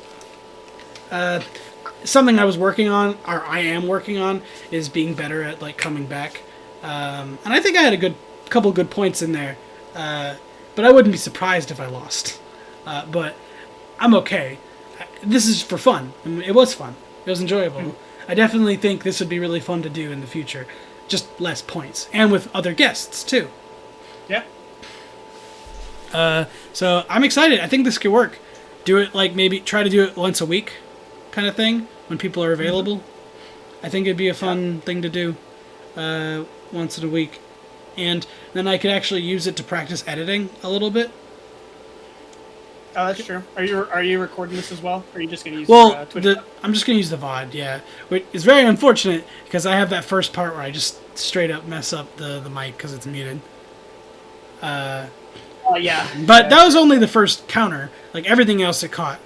Something I was working on, or I am working on, is being better at like coming back. And I think I had a couple good points in there. But I wouldn't be surprised if I lost. But I'm okay. This is for fun. I mean, it was fun. It was enjoyable. I definitely think this would be really fun to do in the future. Just less points. And with other guests, too. Yeah. So I'm excited. I think this could work. Do it like maybe try to do it once a week kind of thing when people are available. I think it'd be a fun thing to do once in a week. And then I could actually use it to practice editing a little bit. Oh, that's true. Are you recording this as well? Or are you just going to use Well, Twitch? I'm just going to use the VOD, yeah. Which is very unfortunate because I have that first part where I just straight up mess up the mic because it's muted. Yeah. But that was only the first counter. Like, everything else it caught.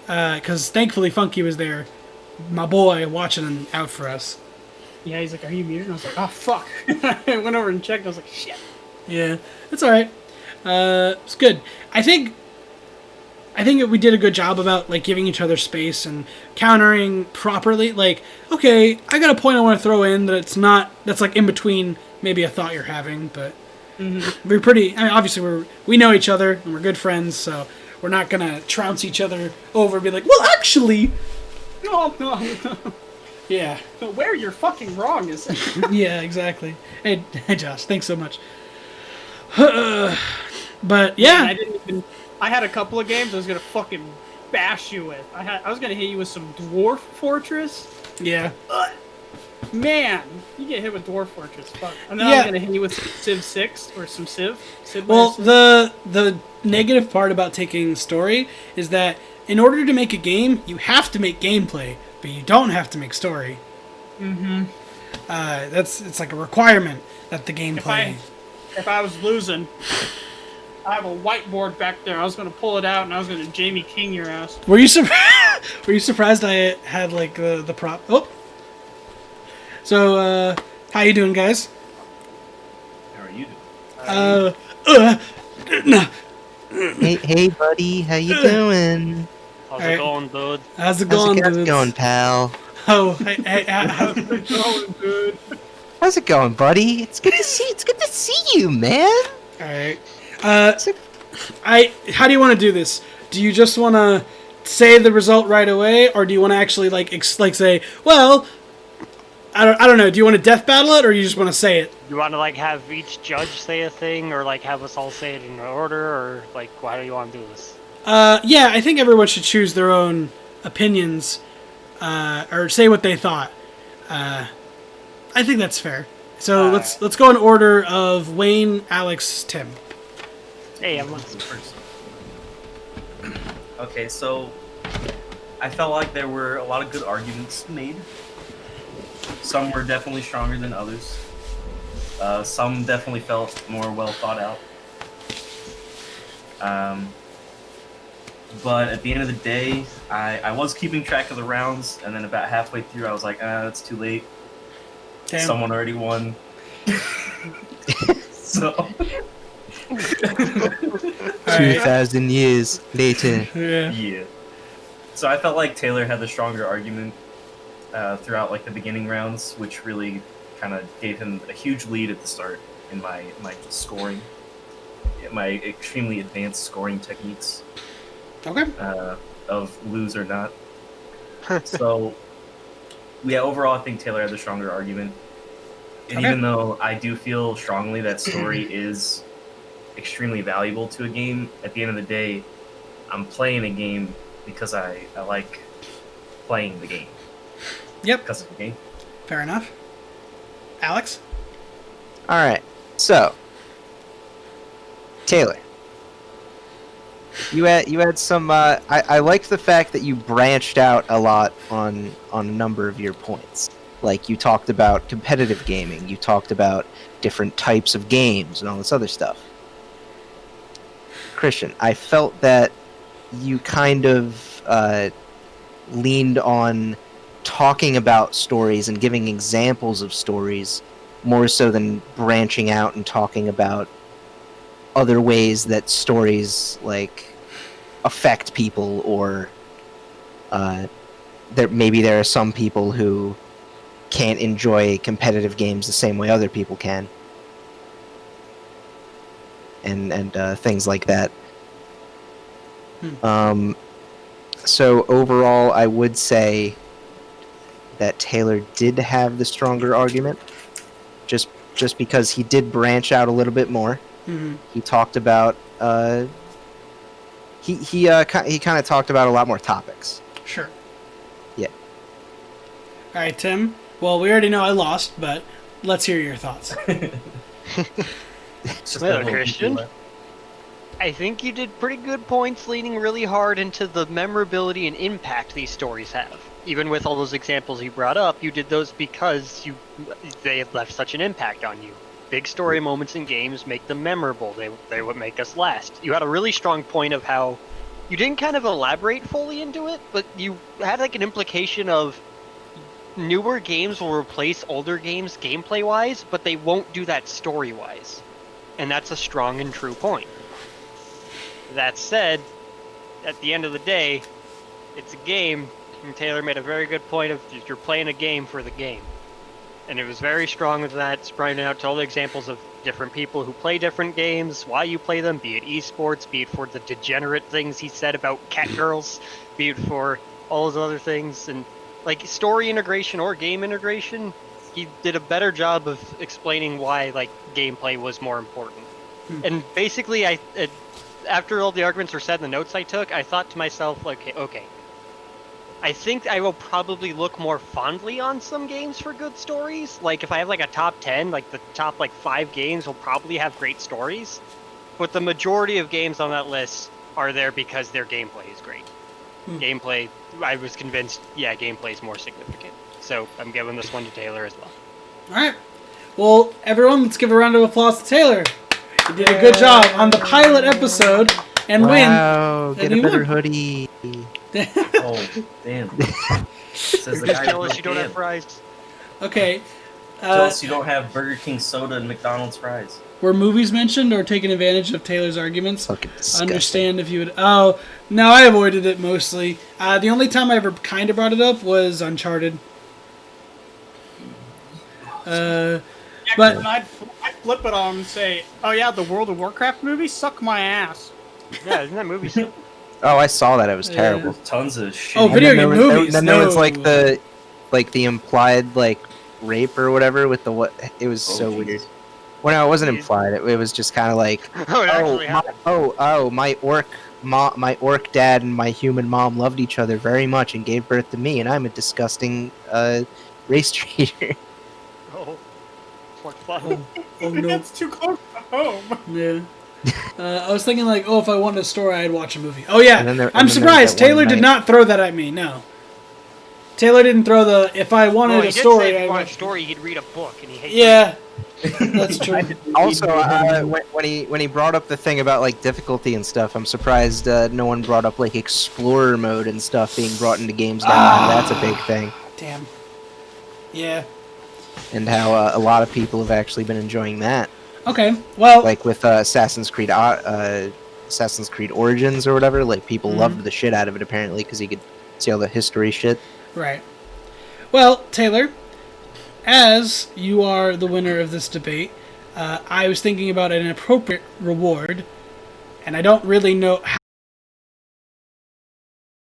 Because thankfully Funky was there, my boy, watching out for us. Yeah, he's like, are you muted? And I was like, oh, fuck. I went over and checked. And I was like, shit. Yeah, it's alright. It's good. I think we did a good job about, like, giving each other space and countering properly. Like, okay, I got a point I want to throw in that's like in between maybe a thought you're having, but we're pretty, I mean, obviously we know each other and we're good friends, so we're not gonna trounce each other over and be like, well, actually, No. yeah. Where you're fucking wrong is... Yeah, exactly. Hey, Josh, thanks so much. But yeah, I had a couple of games I was gonna fucking bash you with. I was gonna hit you with some Dwarf Fortress. yeah. Man, you get hit with Dwarf Fortress. Fuck. And then I Yeah. was gonna hit you with Civ 6 or some Civ. Well, Civ. the negative part about taking story is that in order to make a game, you have to make gameplay, but you don't have to make story. Mm-hmm. It's like a requirement that the gameplay. If I was losing, I have a whiteboard back there. I was gonna pull it out and I was gonna Jamie King your ass. Were you Were you surprised I had like the prop? Oh. So how you doing, guys? How are you doing? No. Hey, buddy, how you doing? How's Alright. it going, dude? How's it How's going, it dudes? going, pal? Oh, hey, How's it going, dude? How's it going, buddy? It's good to see. It's good to see you, man. all right. How do you want to do this? Do you just want to say the result right away, or do you want to actually like say, well, I don't know. Do you want to death battle it, or you just want to say it? You want to like have each judge say a thing, or like have us all say it in order, or like how do you want to do this? Yeah, I think everyone should choose their own opinions, or say what they thought. I think that's fair. So let's go in order of Wayne, Alex, Tim. Hey, I'm First. Okay, so I felt like there were a lot of good arguments made. Some were definitely stronger than others. Some definitely felt more well thought out. But at the end of the day, I was keeping track of the rounds, and then about halfway through, I was like, that's too late. Damn. Someone already won. So, All right. 2,000 years later. Yeah. yeah. So I felt like Taylor had the stronger argument throughout like the beginning rounds, which really kind of gave him a huge lead at the start in my scoring, my extremely advanced scoring techniques Okay. of lose or not. So, yeah, overall, I think Taylor had the stronger argument. And Okay. even though I do feel strongly that story is extremely valuable to a game, at the end of the day, I'm playing a game because I like playing the game. Yep. Because of the game. Fair enough. Alex. All right. So, Taylor, you had some. I liked the fact that you branched out a lot on a number of your points. Like you talked about competitive gaming, you talked about different types of games and all this other stuff. Christian, I felt that you kind of leaned on talking about stories and giving examples of stories more so than branching out and talking about other ways that stories like affect people, or there are some people who can't enjoy competitive games the same way other people can, and things like that. So overall, I would say that Taylor did have the stronger argument, just because he did branch out a little bit more. Mhm. He talked about he kind of talked about a lot more topics. Sure. Yeah. All right, Tim. Well, we already know I lost, but let's hear your thoughts. It's just Well, that little Christian? detail. I think you did pretty good points leaning really hard into the memorability and impact these stories have. Even with all those examples you brought up, you did those because they have left such an impact on you. Big story moments in games make them memorable. They would make us last. You had a really strong point of how you didn't kind of elaborate fully into it, but you had like an implication of newer games will replace older games gameplay-wise, but they won't do that story-wise. And that's a strong and true point. That said, at the end of the day, it's a game, and Taylor made a very good point of you're playing a game for the game. And it was very strong with that, spreading out to all the examples of different people who play different games, why you play them, be it esports, be it for the degenerate things he said about cat girls, be it for all those other things, and like story integration or game integration, he did a better job of explaining why like gameplay was more important. And basically, after all the arguments were said in the notes I took, I thought to myself, like, okay, I think I will probably look more fondly on some games for good stories. Like, if I have, like, a top 10, like, the top, like, 5 games will probably have great stories. But the majority of games on that list are there because their gameplay is great. Gameplay, I was convinced, yeah, gameplay is more significant. So I'm giving this one to Taylor as well. All right. Well, everyone, let's give a round of applause to Taylor. You did a good job on the pilot episode and Wow, win. get And a you better win. hoodie. Oh, damn. Says the Just guy tell who us you don't have broke fries. Okay. Tell us you don't have Burger King soda and McDonald's fries. Were movies mentioned or taking advantage of Taylor's arguments? Fucking disgusting. Understand if you would. Oh, no, I avoided it mostly. The only time I ever kind of brought it up was Uncharted. Yeah, But I'd flip it on and say, "Oh yeah, the World of Warcraft movie, suck my ass." Yeah, isn't that movie so? Oh, I saw that. It was Yeah. terrible. There's tons of shit. Oh, video And then game there was- movies, Then there was like no. the implied like rape or whatever with the what. It was so geez. weird. Well, no, it wasn't Jeez. implied. It was just kind of like, Oh, it actually happened. my orc dad and my human mom loved each other very much and gave birth to me, and I'm a disgusting race traitor. Oh, what fun. Oh no. That's too close to home. Yeah. I was thinking like, oh, if I wanted a story, I'd watch a movie. Oh yeah, And then there- and I'm then there was surprised that one Taylor did night- not throw that at me. No, Taylor didn't throw the. If I wanted Well, he a did story, say if I'd he wanted a watch. story, he'd read a book, and he hates Yeah, that's true. Also, when he brought up the thing about like difficulty and stuff, I'm surprised no one brought up like explorer mode and stuff being brought into games now. That's a big thing, Damn. Yeah. and how a lot of people have actually been enjoying that. Okay. Well. Like with Assassin's Creed Origins or whatever, like people loved the shit out of it apparently because you could see all the history shit. Right. Well, Taylor, as you are the winner of this debate, I was thinking about an appropriate reward, and I don't really know